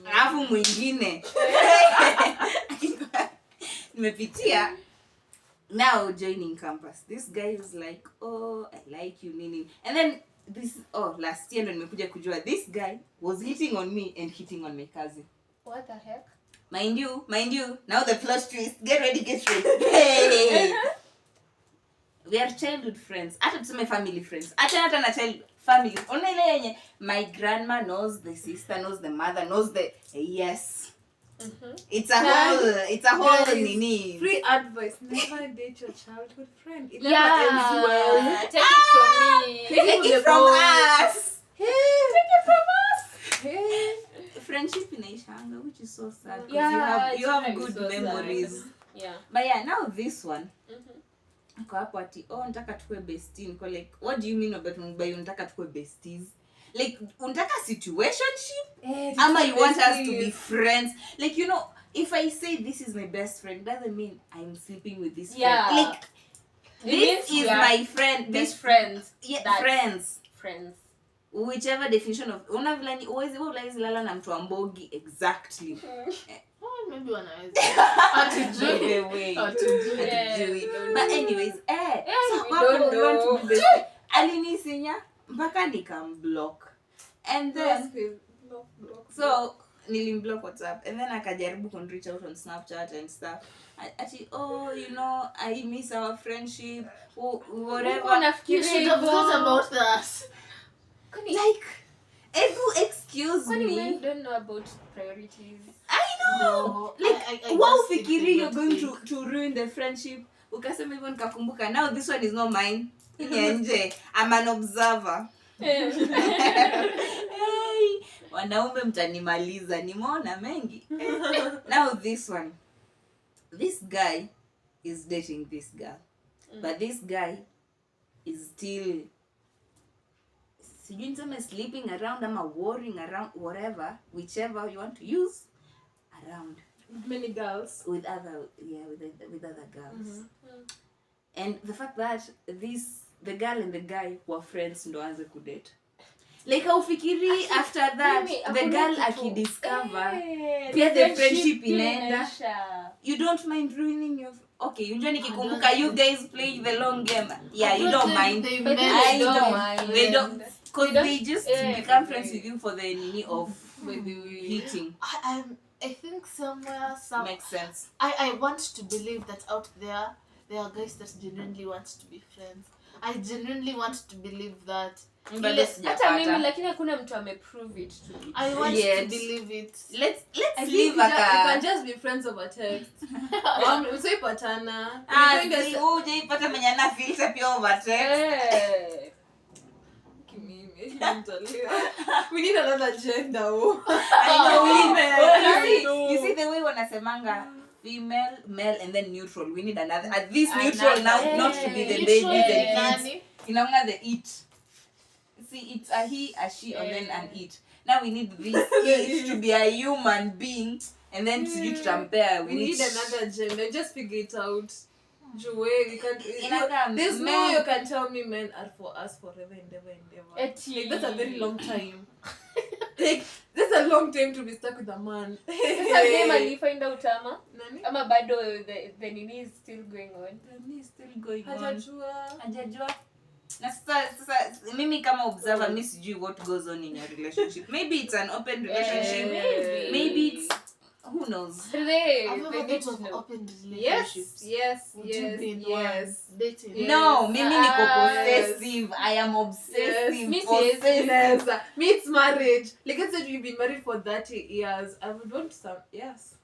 alafu mwingine nimepitia now joining campus. This guy was like I like you nini and then this last year ndo nimekuja kujua this guy was hitting on me and hitting on my cousin. What the heck? Mind you now the plot twist. Get ready. Hey. We are childhood friends. Hata tuseme family friends. Hata na child family. Ona ile yenye my grandma knows the sister, knows the mother, knows the yes. It's a whole Guys, nini. Free advice: never date your childhood friend. It never Yeah. ends well. Take it from me. Take it from us. Hey. Friendship inaishanga, which is so sad. 'Cause Yeah, you have it's good so sad. memories. Yeah. But yeah, now this one. Niko hapo ati nataka tukue bestie. Niko like, what do you mean by unataka tukue besties? Like unataka situationship? Ama you want us to be friends? Like, you know, if I say this is my best friend, doesn't mean I'm sleeping with this Yeah. friend. Like It this means is we are my friend. Best friends. Yeah, That's- friends. Friends. Whichever definition of una vile ni uwezi lala na mtu ambogi exactly. Maybe wanaweza. Hatujui. By the way. Hatujui. Hatujui. Yeah. But anyways, so we hapo don't we want to know. be bestie. Alinisinya mpaka nikamblock. And then so nilimblock WhatsApp and then akajaribu kun reach out on Snapchat and stuff. Ati you know, I miss our friendship, whatever. You should have thought about that. Like, excuse Kwani me. men don't know about priorities? I know. No, Like, I wow, just think fikiri they you're don't going think. to ruin the friendship. Ukasema hivyo nikakumbuka. Now this one is not mine. Ni nje. I'm an observer. Hey, wanaume mtanimaliza. Nimeona mengi. Now this one. This guy is dating this girl. But this guy is still sijui niseme sleeping around ama worrying around, whatever, whichever you want to use, around Many girls. with other girls. And the fact that the girl and the guy were friends ndo anze kudate. Like haufikiri after that the girl akidiscover pia the friendship inaenda. You don't mind ruining your unajua nikikumbuka you guys play the long game. Yeah, you don't mind. They But meant I it. don't mind. They don't, because don't- they just yeah, become exactly. friends with you for the nini of hitting. I think somewhere, Makes sense. I want to believe that out there are guys that genuinely want to be friends. I genuinely want to believe that. Bado Hata mimi sijapata. lakini hakuna mtu ameprove it to me. I want Yet. to believe it. Let's I leave think you can aka. just be friends over text. Usaipatana. Hujaipata mwenye ana filter pia over text. We need another gender. Oh. I know women. you see the way wanasemanga female, male and then neutral. We need another. At this neutral now not to be the Neutral babies ni and kids. nani? Inaonga the it. See, it's a he, a she, and then an it. Now we need this it to be a human being, and then to you to We need another gender. Just figure it out. Joey, we can't. Inakaa There's no men- way you can tell me men are for us forever and ever and ever. Like, that's a very long time. Like, that's a long time to be stuck with a man. Sasa dem alifind out ama? Nani? Ama bado the nini is still going on. Nani is still going on. Hajajua. Hajajua. Na sasa mimi kama observer mi sijui what goes on in your relationship. Maybe it's an open relationship. Maybe it's who knows. Have you They ever need thought to of know. open Yes, relationships? yes, Would you yes, be in yes. one dating? Yes. No, mimi niko Ah, possessive. I am obsessive. Yes, me Possessive. Yes, me it's marriage. Like I said, we've been married for 30 years. I would want some, yes.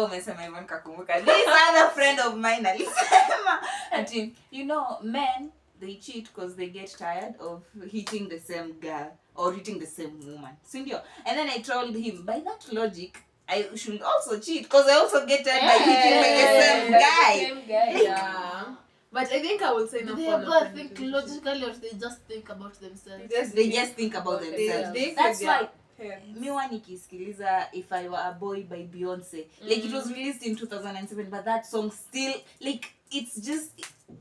Umesema hivyo nikakumbuka. This other friend of mine alisema ati, you know, men they cheat because they get tired of hitting the same girl or hitting the same woman. Sindio? And then I told him, by that logic, I should also cheat because I also get tired by hitting by the same guy. Yeah. But I think I would say no Do they for ever an open think relationship. logically or they just think about themselves? They just think about themselves. They That's think why they're- miwa nikisikiliza If I Were a Boy by Beyonce, like it was released in 2007, but that song still, like,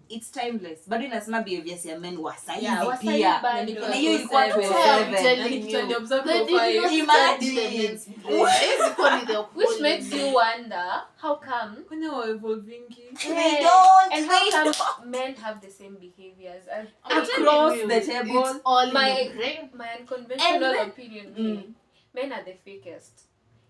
it's timeless. Bado inasema behaviors ya men wa saizi pia. Na hiyo ilikuwa That's why I'm 2007. telling Kitu you. observe They did profile. not Imagine. study the men's brain. Basically, they're Which calling makes men. you wonder how come Kwani wa evolvingi? They don't. and how come men have the same behaviors as I'm Across telling you, the table. It's all My- in the brain. my unconventional And men- opinion. Men are the fakest.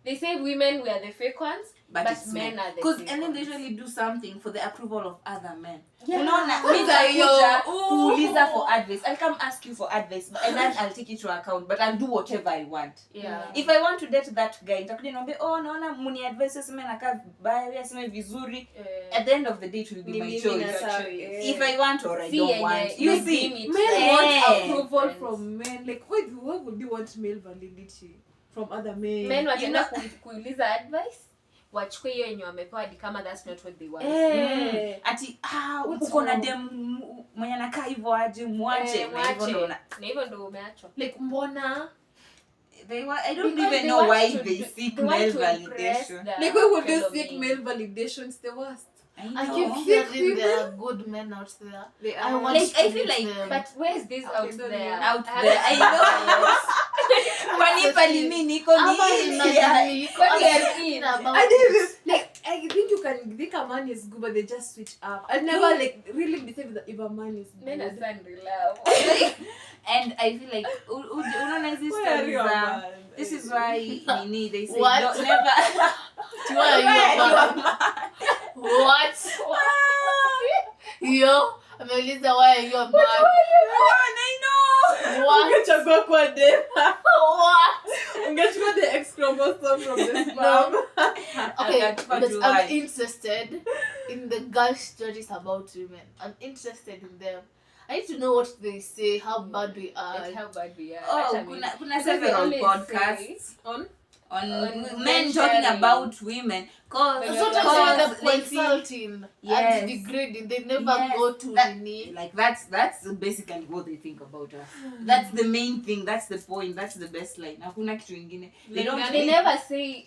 They say women we are the fake ones, but it's men are the Because fake and then they ones. usually do something for the approval of other men. Yeah. Unaona, Kwanza hiyo, nitakuja kuuliza Niuliza for advice. I'll come ask you for advice and then I'll take it to account, but I'll do whatever I want. Yeah. If I want to date that guy, nitakuja niambie, oh naona muni advice sema nakaa vibaya, sema vizuri. At the end of the day it will be my choice. If I want or I don't want. You see, men want approval from men. Like, why would you want male validity from other men? Men wataenda kuuliza advice, wachukue hiyo yenye wamepewa hadi kama that's not what they want. Ati uko na dem mwenye anakaa hivyo aje muache, na hivyo ndo umeachwa. Like mbona I don't even know why they seek male validation. Like, why would they seek male validation? It's the worst. I keep hearing there are good men out there. They are. I feel like them. But where is this out there? Out there. I know. Kwani pali mimi niko ni. I think you can think a man is good, but they just switch up. I never like really decide if a man is good. Men are so unreliable. And I feel like unaona hizi stories. This is why they say What? don't never. What? Yo, ameuliza why are you a man? I know. What? Ungechagua kwa dem. What? Ungechukua the X chromosome from the sperm. Okay, But but I'm interested in the girl stories about women. I'm interested in them. I need to know what they say, how bad we are. Like how bad we are. Oh, kuna several podcasts On men talking about women. Sometimes they end up consulting and degrading. They never go to like that's basically what they think about us. That's the main thing. That's the point. That's the best line. Hakuna kitu ingine. They never say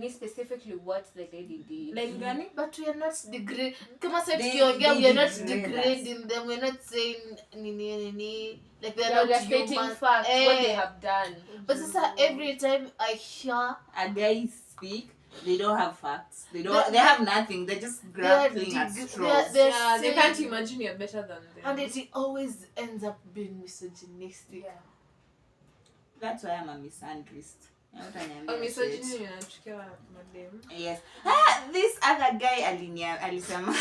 specifically what the lady did. like gani? But we are not degrading. Kama said tukiongea, we are not degrading them. We are not saying nini. Like they are not stating human. facts, what they have done. But sasa every time I hear a guy speak, they don't have facts. They have nothing. They're just grappling at straws. They can't imagine you're better than them. And it always ends up being misogynistic. Yeah. That's why I'm a misandrist. Misogyny inachukia madem. Yes. This other guy alisema.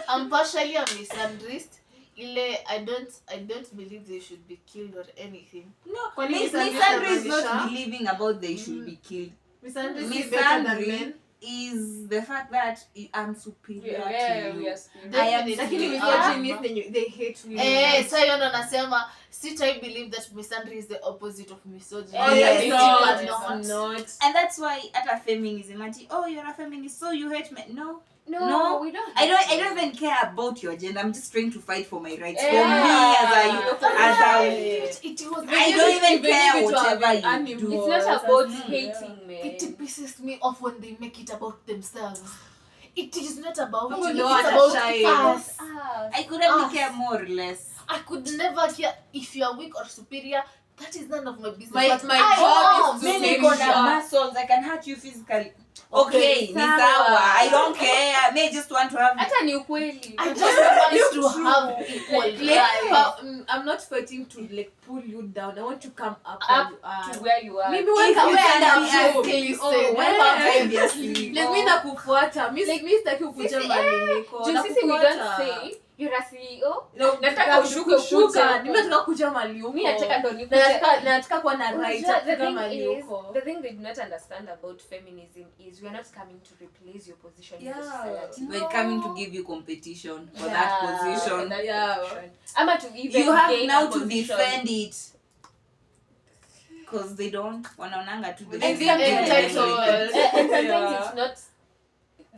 I'm partially a misandrist. I don't believe they should be killed or anything. No, misandry is not believing about they should be killed. Misandry is the fact that I'm superior to you. I am misogynist, they hate women. So you know nasema, I believe that misandry is the opposite of misogyny. Oh, yes, it's not. And that's why at a feminism, you're a feminist, so you hate men. No, we don't. I don't even care about your gender. I'm just trying to fight for my rights. For me I don't even care whatever you do. It's not about hating men. It pisses me off when they make it about themselves. It is not about you. It's about us. I could only care more or less. I could never care if you are weak or superior. That is none of my business. My job is to make muscles. I can hurt you physically. Okay, ni sawa. I don't care. May just want to have. Hata ni ukweli. I just want to have equal rights. I'm not fighting to like pull you down. I want to come up to where you are. Maybe when obviously. Like mimi nakufuata. Mimi sitaki ukuje mbali niko. Sisi we don't say you're a CEO. Nataka ushuka. Nimetaka kuja mali huko. Mimi nataka ndo nikuje. Nataka kuwa na right kufika mali huko. The thing they do not understand about feminism is we are not coming to replace your position in the society. We're coming to give you competition for that position. Ama to even you have now to defend it. Because they don't wanaonanga to and sometimes it's not.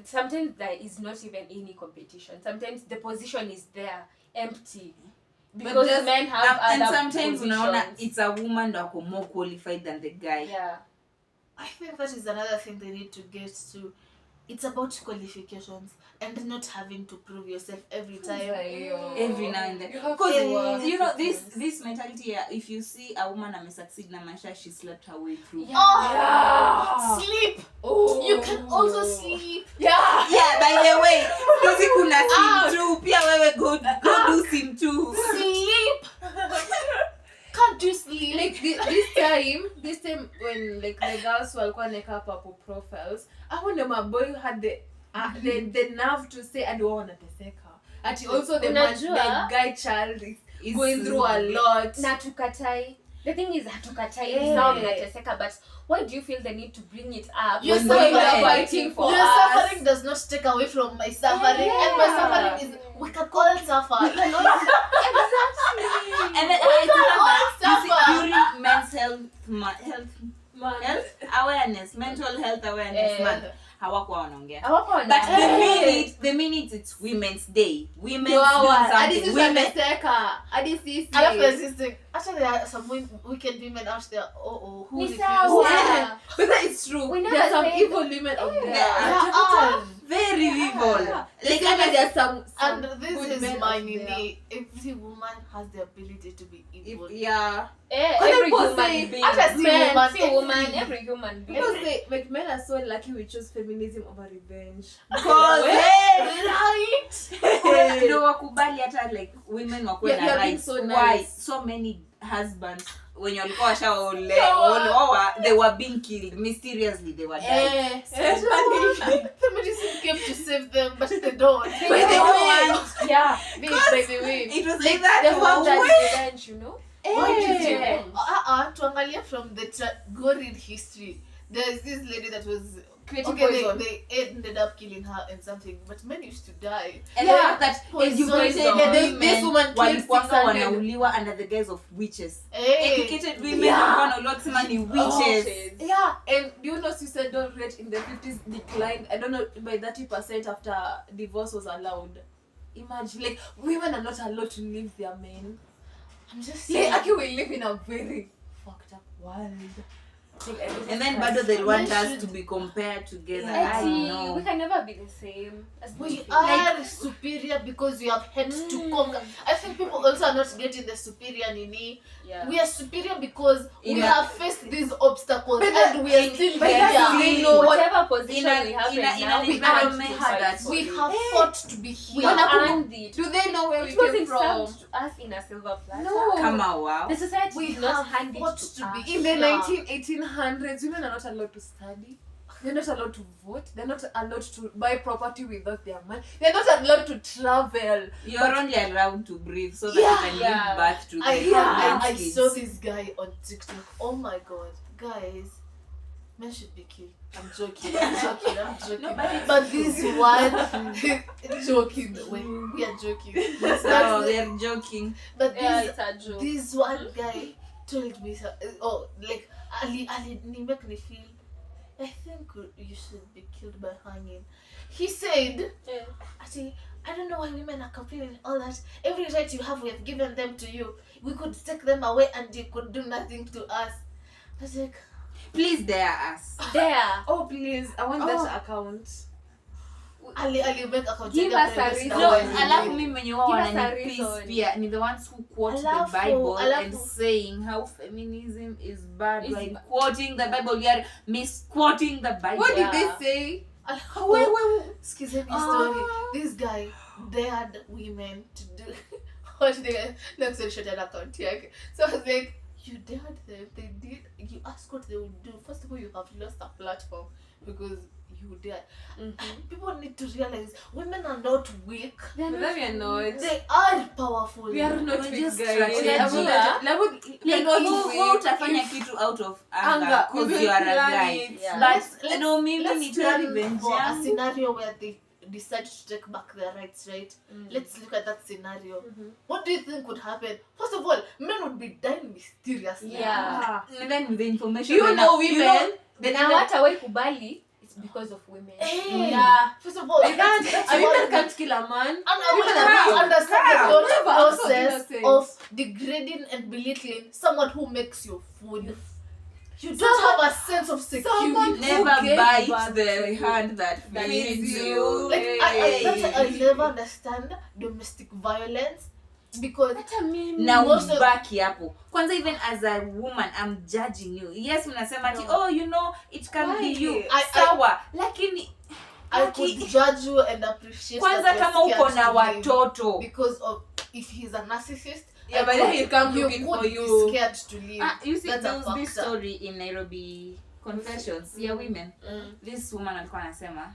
Sometimes there is not even any competition. Sometimes the position is there empty because just, men have other and sometimes unaona it's a woman that is more qualified than the guy. Yeah, I think that is another thing they need to get to. It's about qualifications and not having to prove yourself every time. Every now and then. Because you know this mentality. If you see a woman succeed na maisha, she slept her way through. Sleep. You can also sleep. By the way, because kuna sim too. Pia wewe go do sim too. Sleep. Can't you sleep? Like this time when like the girls walikuwa neka hapo profiles, I wonder my boy had the nerve to say I don't wanna teseka. Ati also the Unajua, guy child is Is going through a lot. na tukatai. The thing is hatukatai Eh. sawa mnateseka, but why do you feel the need to bring it up You're when suffering. you are fighting for Your us? suffering does not take away from my suffering, and my suffering is we can all suffer. And then all you see, suffer. during men's health awareness, mental health awareness month, hawakuwa wanaongea. Hawako But wana- the minute it's Women's Day, women's No, doing hadi something, sisi women. wameseka. Hadi sisi. Alafu there's this thing. Actually, there are some wicked women out there. Who Ni refuse. sawa. Yeah. But that is true. We never There are some said- evil women out there. Yeah. are. Very evil. Like there are some And this good is men my out there. nini. Every woman has the ability to be evil. Yeah. Every people human say- being. Hata si Men, woman, si woman, every- every human being. People say like men are so lucky we chose feminism over revenge. Because Right? ndio wakubali hata like women wakuwe Yeah, na you're being rights. so Why nice. so many husbands wenye walikuwa washaolewa they were being killed mysteriously, they were dying. Feminism came to save them, but they don't. But they don't want. Yeah. Baby, win. It was Like like that. they have that Wait. revenge, you know? Why did you? Yeah. Tuangalia from the gory history. There's this lady that was Creating okay. poison. They ended up killing her and something, but men used to die. And Yeah. the fact that Poison. educated Yeah, this woman women killed walikuwa 600. wanauliwa under the guise of witches. Hey. Educated women Yeah. walikuwa wanauliwa kusema ni witches. Yeah, and do you know suicidal rate in the 50s declined? I don't know, by 30% after divorce was allowed. Imagine, like women are not allowed to leave their men. I'm just Like, saying. actually, we live in a very fucked up world. Like, I don't And then know. bado they want Men us should- to be compared together. Yeah. I We know. can never be the same as We people. are superior because we have had to conquer. I think people also are not getting the superior nini. Yeah. We are superior because we In a- have faced these obstacles But and we are in- still But here. that's we we know know whatever position in a- we have in a- right in now, an we environment have to had fight that. for We it. have fought to be We here. have earned it. Do they know where we It came wasn't from? served to us in a silver platter. No. Kama wow. The society We did not have hand it fought to to be us. In the Yeah. 1800s, women are not allowed to study. They're not allowed to vote. They're not allowed to buy property without their money. They're not allowed to travel. You're only allowed to breathe so that you can Yeah. give birth to I the I kids. saw this guy on TikTok. Oh my god, guys, men should be killed. I'm joking. I'm joking. No, but But this one, joking. We are joking. No, they're joking. But Yeah, this it's a joke. this one guy told me like Ali make me feel. I think you should be killed by hanging. He said, Yeah. actually, I don't know why women are complaining all that. Every right you have, we have given them to you. We could take them away and you could do nothing to us. I was like, Please dare us. There. Oh, please. I want that account. Ali make account. Give us a reason. No, Why we alafu do it? mimi mwenye wao Give us a wanani reason. peace pia ni the ones who quote the Alafu- Bible and alafu- saying how feminism is bad, Is like quoting the Bible, you are misquoting the Bible. What did Yeah. they say? Excuse me, story. This guy dared women to do what they like so shut an account. Yeah. Okay. So I was like, you dared them. They did. You asked what they would do. First of all, you have lost a platform because you dared. People need to realize women are not weak. They're But not then we are not. They are powerful. We are not We're weak, just guys. strategic. Like, wewe utafanya kitu out of anger Anger. We because will you are a plan guy. it. Yeah. But no, mimi Let's ni plan revenge for a yangu. scenario where they decide to take back their rights, right? Let's look at that scenario. What do you think would happen? First of all, men would be dying mysteriously. Yeah. And then with the information You right know now, women. Na hawatawahi kubali, it's because of women. Hey, Yeah. first of all, that's A woman one- can't kill a man. and I Women will are never proud. understand Proud. the Never. thought I'm so process innocent. of degrading and belittling someone who makes your food. You don't have a sense of security. someone- never Who gave bite birth the to you? hand that feeds you. Like that's why I never understand domestic violence because Na most of- ubaki hapo kwanza. Even as a woman I'm judging you. Yes, mnasema ati oh you know it can be you. Sawa, lakini I could judge you and appreciate kwanza that kama you're uko scared na to live watoto. because of if he's a narcissist. Yeah, I but then could- he'll come looking could for be you. scared to live. You see, That's there a was this factor. story in Nairobi confessions ya women. This woman alikuwa anasema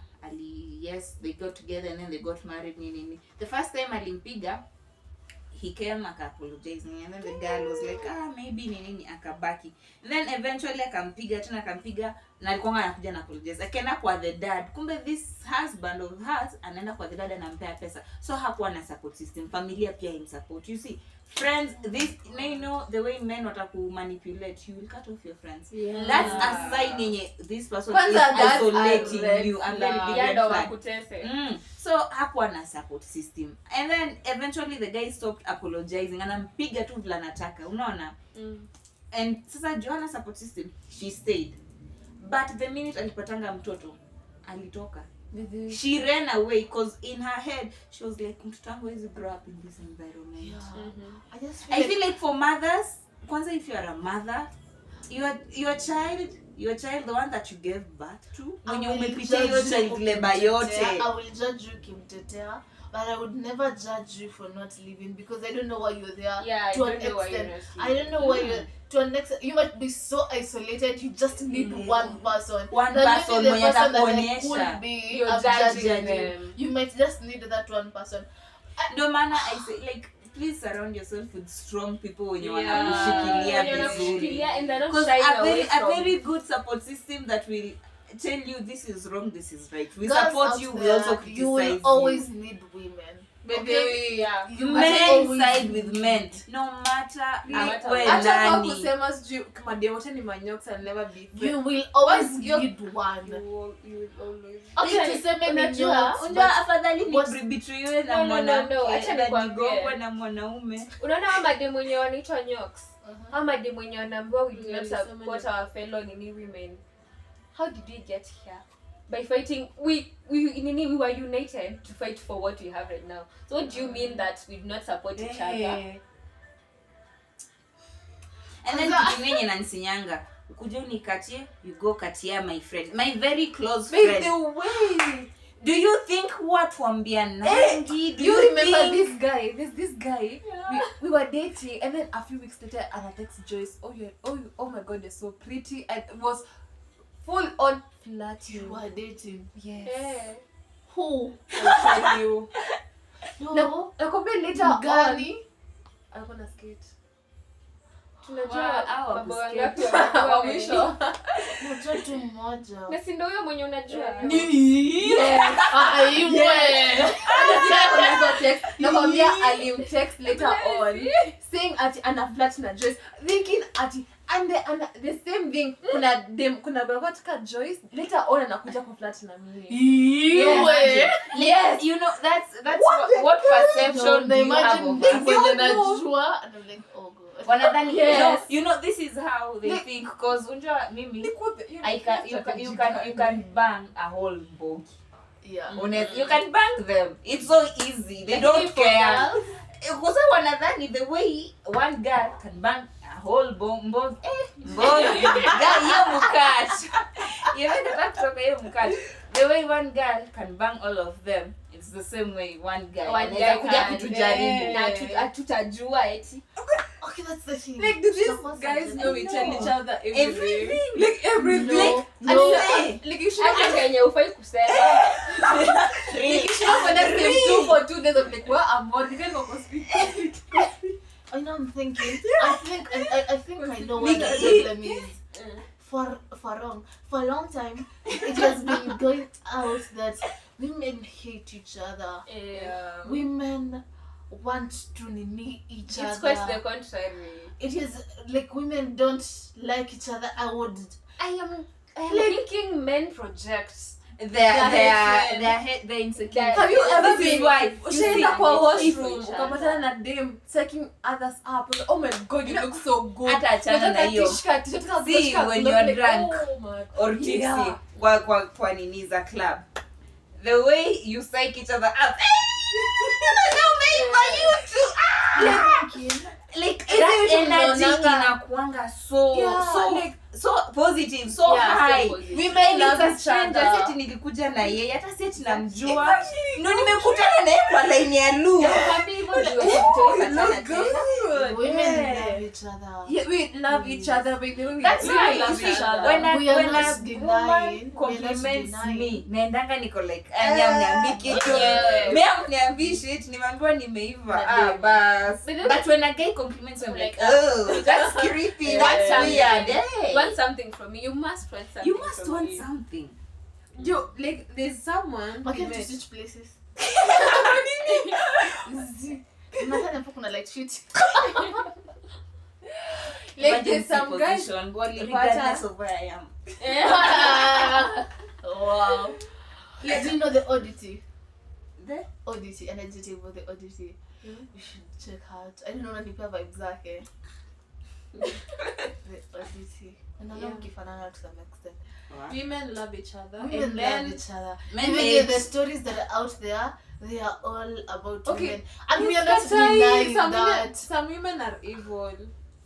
yes they got together and then they got married nini. The first time alimpiga he came apologizing and then the girl was like maybe nini akabaki. And then eventually akampiga na alikuwa anakuja na apologize. Akaenda kwa the dad. Kumbe this husband of hers anaenda kwa the dad anampea pesa. So hakuwa na support system. Familia pia in support. You see, friends, this you know the way men wataku manipulate, you will cut off your friends. Yeah. That's a sign yenye this person Kwanza is isolating you. A very big red flag. So hakuwa na support system. And then eventually the guy stopped apologizing. Anampiga tu vile anataka. Unaona? And sasa Joanna support system, she stayed. But the minute alipatanga mtoto, alitoka. She ran away because in her head she was like, mtoto wangu hawezi grow up in this environment. I feel like for mothers, kwanza if you are a mother, your child, the one that you gave birth to, mwenye umepitia hiyo child labor yote. I will judge you kimtetea, but I would never judge you for not living because I don't know why you're there. Yeah, to an extent. I don't know why you're to an extent. You might be so isolated. You just need one person. One person the mwenye person that atakuonyesha. could be You're judging judging them. them. You might just need that one person. No matter I say like please surround yourself with strong people when you wanakushikilia vizuri. And they're not Because shying a very good support system that will tell you this is wrong, this is right. We Girls support out you, there, we also criticize you will always need women. Maybe, yeah. You men always side need with men. No matter matter Hata kwa nani. kusema sijui kama demo wote ni manyoks and never be You will always You're- need one. you will always Okay, tuseme ni unajua, jokes, Unajua afadhali What's- nibetraywe na No, mwanamke acha na nikwambie. nigongwe na mwanaume. Unaona kama mademu wenye wanaitwa nyoks, Uh-huh. ama mademu wenye wanaambiwa we do not Yeah, support our fellow nini women. How did we get here? By fighting, we were united to fight for what we have right now. So what do you mean that we do not support each other? And then kitu yenye inanisinyanga. Ukuja unikatie, you go katia my friend. My very close By friend. the way, Do you think what wambia nangi? Do you remember think this guy? This guy. We were dating, and then a few weeks later, and I text Joyce. Oh my God, you're so pretty, and it was full on flirting. You are dating. Yes. Yeah. Who? I'll tell you. No. Nakwambia later on. Gani? Alikuwa na skate. Tunajua Wow, mambo skate. wangapi Wa wanajua mwisho. Mmoja tu mmoja. na si ndio huyo mwenye unajua. Nakwambia alimtext later on saying ati ana flirt na Joyce, thinking ati and the same thing kuna baraka Joyce later on anakuja ku flirt na mimi. Yes, you know that's what perception do you have of us? Najua and I'm like, oh god. Wanadhani Yes. no, you know this is how they think because unjua mimi you can bang a whole bogi. Yeah. You can bang them. It's so easy. They don't care. Because wanadhani the way one girl can bang a whole bogi. Hiyo mukach. The way one girl can bang all of them, it's the same way one guy anaweza kuja kutujaribu. Na hatutajua eti. Okay, that's the thing. Like, do these Suppose guys something. know we tell each other Everything. Like everything. No. Like you should Hata kenye ufai kusema. have when I came 2 for 2 days of like, well, I'm on the kind of hospital. I know I'm thinking. I think I know what the problem is. For a long time, it has been going out that women hate each other. Women want to nini each other. It's quite the contrary. It is like women don't like each other. I am thinking men project. They're insecure. Have you ever been You see, ushaenda kwa washroom each other. ukapatana na dem taking others up? Oh my God, you look so good. Hata achana na hiyo. See, when you're drunk or tipsy, Yeah. kwa nini za club, the way you psych each other up, like that energy inakuanga so positive, so high. Women love It's a each stranger, other. si ati nilikuja na yeye, hata si ati namjua. No, nimekutana naye kwa line ya Lu. Nakwambia hivyo ndio tutapatana tena. Women love each each other. Yeah, we love each other, but when we That's we right. love You each see, other. when a We are when not a denying. woman We are not compliments denying. me naendanga niko like mniambii kitu Yes. mniambii shit nimeambiwa nimeiva Babe. bas But then- but when a guy compliments me I'm like Like, oh that's creepy Yeah. that's Yeah. weird hey. Want something from me. You must want something You must from want me. something. Yo, like there's someone Why we can't you met. switch places? Unafanya hapo kuna light sheet. Like Imagine there's some the guys position, walipata regardless of where I am. Wow. Like, do you know the Oddity? The- Oddity, energetic of the Oddity. You should check out. I don't know unanipea vibes zake. The Oddity. Unaona Yeah. mkifanana to some extent. women love each other. Women And love then each other. Men Even hate- the stories that are out there, they are all about Okay. women. And we Yes, are not Katai, denying some women, that. some women are evil.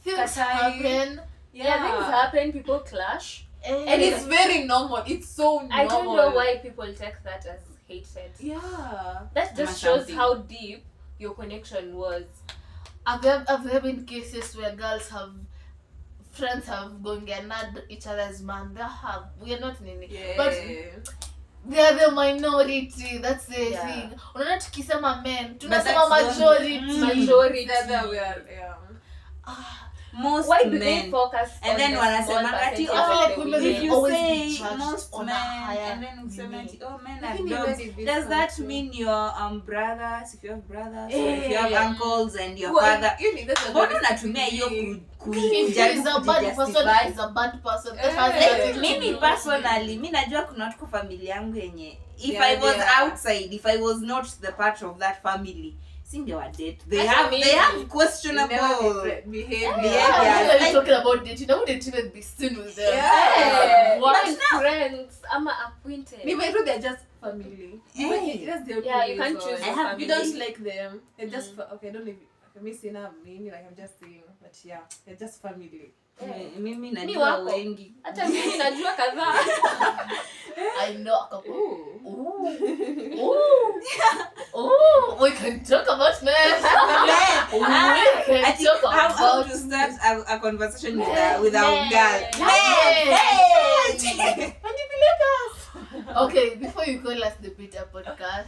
Things Katai. happen. Yeah, things happen. People clash. And it's very normal. It's so normal. I don't know why people take that as hatred. Yeah. That just Ama shows something. how deep your connection was. Have there been cases where friends have gongeanad each other's man? They have. We are not nini. Yeah. But they are the minority. That's the Yeah. thing. Unaona tukisema men, that's tunasema the- majority. Majority. Together we are, yeah. Most Why do men. they focus And on then the wanasema small ati, percentage I feel of like the women if will you always say be judged most on a men higher and then useme degree. ati, oh men I are think dogs, women in this does that country- mean your brothers, if you have brothers, or if you have Eh. uncles and your Well, father, you need that's a mbona very unatumia hiyo thing. If he is a bad person, kujustify? he is a bad person. That Eh. has Like, nothing to mimi do. personally mi najua kuna watu kwa familia yangu yenye if Yeah, I was yeah. outside, if I was not the part of that family, singewadate. They Hata have mimi. questionable behavior. Yeah, Yeah, you're like- talking about dating. I wouldn't even be seen with them. Yeah. What? Even friends, ama acquaintance. They're just family. Hey. That's the Yeah, you only can't reason. choose I your have- family. You don't like them. They're just okay. I don't know if I'm missing out. Maybe like I'm just saying, but yeah, they're just family. mimi Mi najua wako. wengi Hata mimi najua kadhaa. I know a couple. Ooh. Ooh, we can talk about men. We can I think talk how about to start a conversation with our Men. girl. Men. Hey! Okay, before you call us the Peter Podcast,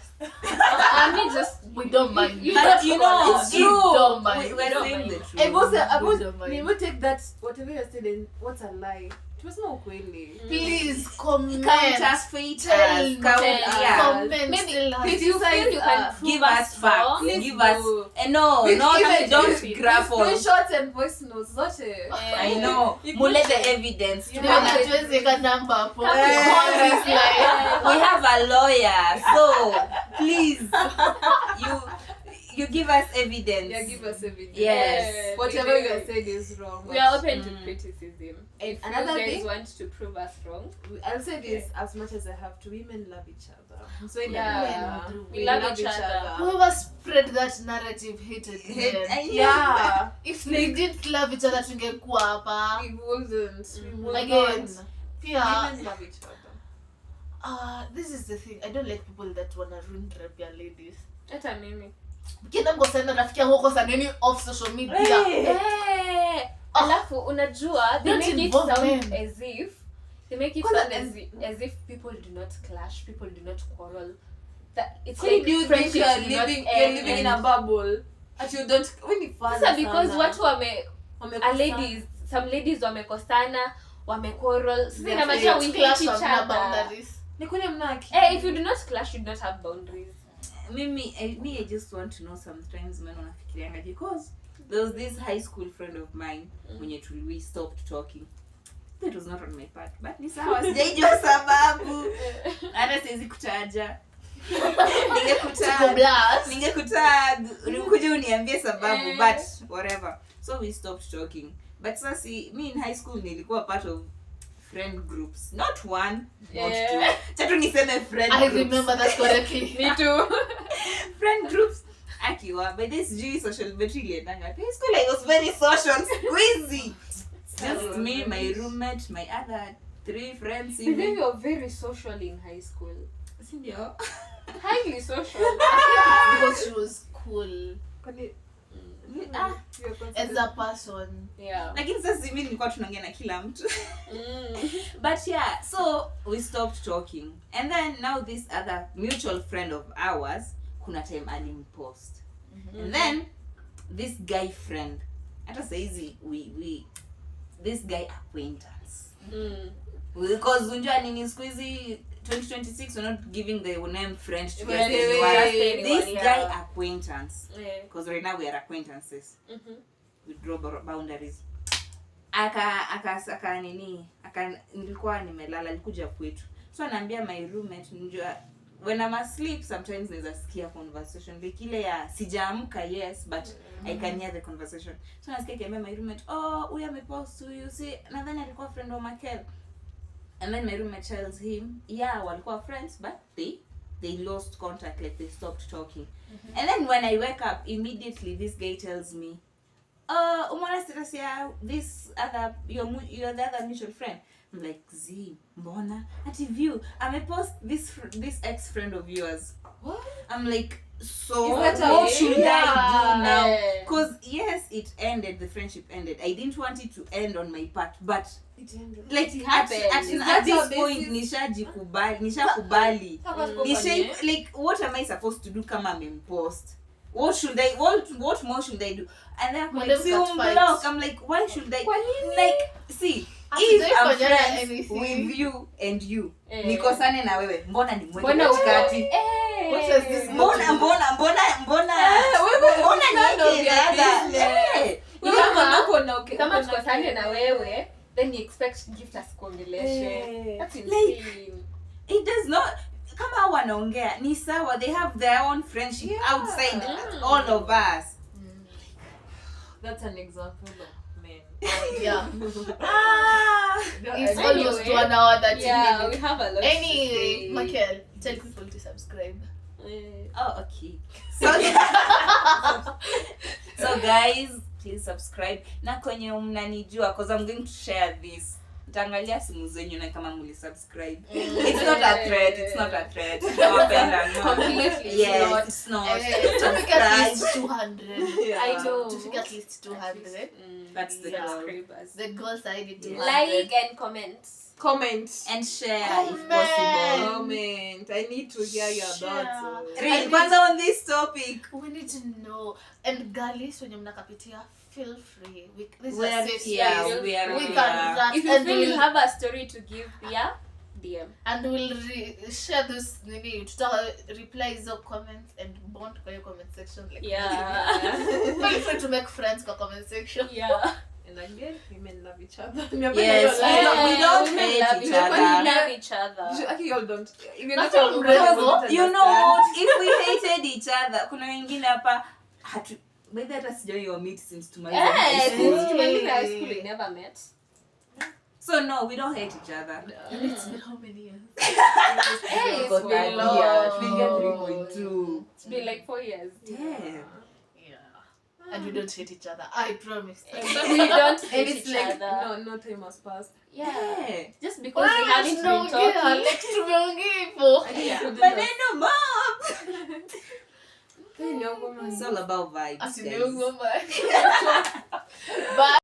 I mean, just we don't mind. You But don't you call know, it. It's true. Don't mind. we're Don't saying mind. the truth. I was don't mind. we will take that whatever you're saying. What's a lie? Tumesema ukweli. Please comment. Count us, fate Tell us, count, me. yeah. Comment. Maybe tell us. if you feel you can prove Give us facts. wrong, Give us. do. No, With not even- don't with grapple. Screenshots and voice notes. Zote. I know. You Mule put- the evidence. You Ndio know, hatuwezi weka namba hapo. Come We call this line. We have a lawyer, so please, you give us evidence. Yeah, give us evidence. Yes. Whatever We you do. are saying is wrong. we are open to criticism. And If another you guys thing- want to prove us wrong, I'll say this as much as I have to. Women love each other. So Yeah. women, We love each other. Whoever spread that narrative hated men. Yeah. If we didn't love each other tungekuwa hapa. We wouldn't. We would Again. not. Pia, Women love each other. this is the thing. I don't like people that wanna ruin rap ya ladies. hata mimi. Kienda mkosana rafiki yangu kosaneni off social media. Eh, alafu unajua they Don't make it involve sound men. as if as if people do not clash, people do not quarrel. That it's Who like do you think friendships you are do not living? end You're living in a and- bubble. And you don't. When you find Sasa because watu some ladies wamekosana, wamequarrel. Sasa They inamaanisha we clash hate each hamna other. boundaries. If you do not clash, you do not have boundaries. I just want to know sometimes men wanafikirianga because there was this high school friend of mine mwenye we stopped talking. That was not on my part, but ni sawa, sijaijua sababu. Hata siwezi kutaja. Tuko blast. Ningekutag ukuje uniambie sababu, but whatever. So we stopped talking. But sasa me in high school nilikuwa part of friend groups, not one, not two. Chatu niseme friend I groups. remember that correctly. Me too. Friend groups akiwa by this G social battery iliendanga high school. I was very social, squeezy. Just me, my roommate, my other 3 friends. You think you're very social in high school. Sindio? Highly social. Because she was cool. as a person. Yeah. Lakini sasa mimi nilikuwa tunaongea na kila mtu. Mm. But yeah, so we stopped talking. And then now this other mutual friend of ours, kuna time alimpost. And then this guy friend, hata saizi we this guy acquaintance. Because unjua nini siku hizi 2026 we're not giving the name friend to this guy acquaintance. Because right now we are acquaintances. We draw boundaries. Nilikuwa nimelala, alikuja kwetu. So anaambia my roommate, njua when I'm asleep sometimes naweza sikia conversation like ile ya sijaamka, yes, but I can hear the conversation. So nasikia kiambia my roommate, oh huyu amepost huyu, see nadhani alikuwa friend wa Makel. And then my roommate tells him, yeah, walikuwa friends, but they lost contact, like they stopped talking. And then when I wake up, immediately this guy tells me, umona status ya this other, you're the other mutual friend. I'm like, Z, mbona? Ati view, amepost this ex-friend of yours. What? I'm like, so Is that what a- should I do now? Because yes, it ended, the friendship ended. I didn't want it to end on my part, but like at this point nishakubali. Like what am I supposed to do kama amempost? What more should I do? And then I'm like, block. I'm like, why should I? Like, see, if I'm friends with you and you, nikosane na wewe, mbona nimweke katikati? What does this Mbona Kama tukosane na wewe, then you expect gift as kuongeleshe. That's insane. It does not. Kama wanaongea ni sawa, they have their own friendship outside all of us. That's an example of men. Yeah. It's Anyway, almost 1 hour 30 Yeah, minutes. we have a lot Anyway, to say. Makel, tell people to subscribe. Oh, okay. So guys, please subscribe. Na kwenye mnanijua, because I'm going to share this. Nitaangalia simu zenyu na kama muli-subscribe. It's not a threat. No. Completely Yes, it's not. To pick at least 200. I know. To pick at least 200. That's the goal. subscribers. The goals I need to Like and comment. Comment. And share if possible. Comment. I need to hear your thoughts. Real, kwanza on this topic. We need to know. And girlies, when you're nakapitia, feel free. This is We a are safe here. space. We are We here. can rant If you and feel you we'll, have a story to give, DM. and we'll share this nini, reply hizo comments and bond kwa your comment section. Like Yeah. feel free to make friends kwa comment section. Yeah. And again, women love each other. Yes, we don't hate each other. We love each other. Actually, y'all don't. If you're Not not all all rebel. You know what? If we hated each other, kuna wengine hapa maybe hata sijui your meet since tumaliza high Yes, school. since tumaliza high school, we never met. So no, we don't hate each other. And it's been how many years? Hey, Got it's that been year, long. figure 3.2. It's been like 4 years. Damn. And we don't hate each other. I promise. We don't hate It's each like other. no time has passed. Yeah. Just because we haven't been talking. tumeongea hivyo. Maneno mob. Hey, no woman. It's all about vibes. Ati guys. niongoma. Bye.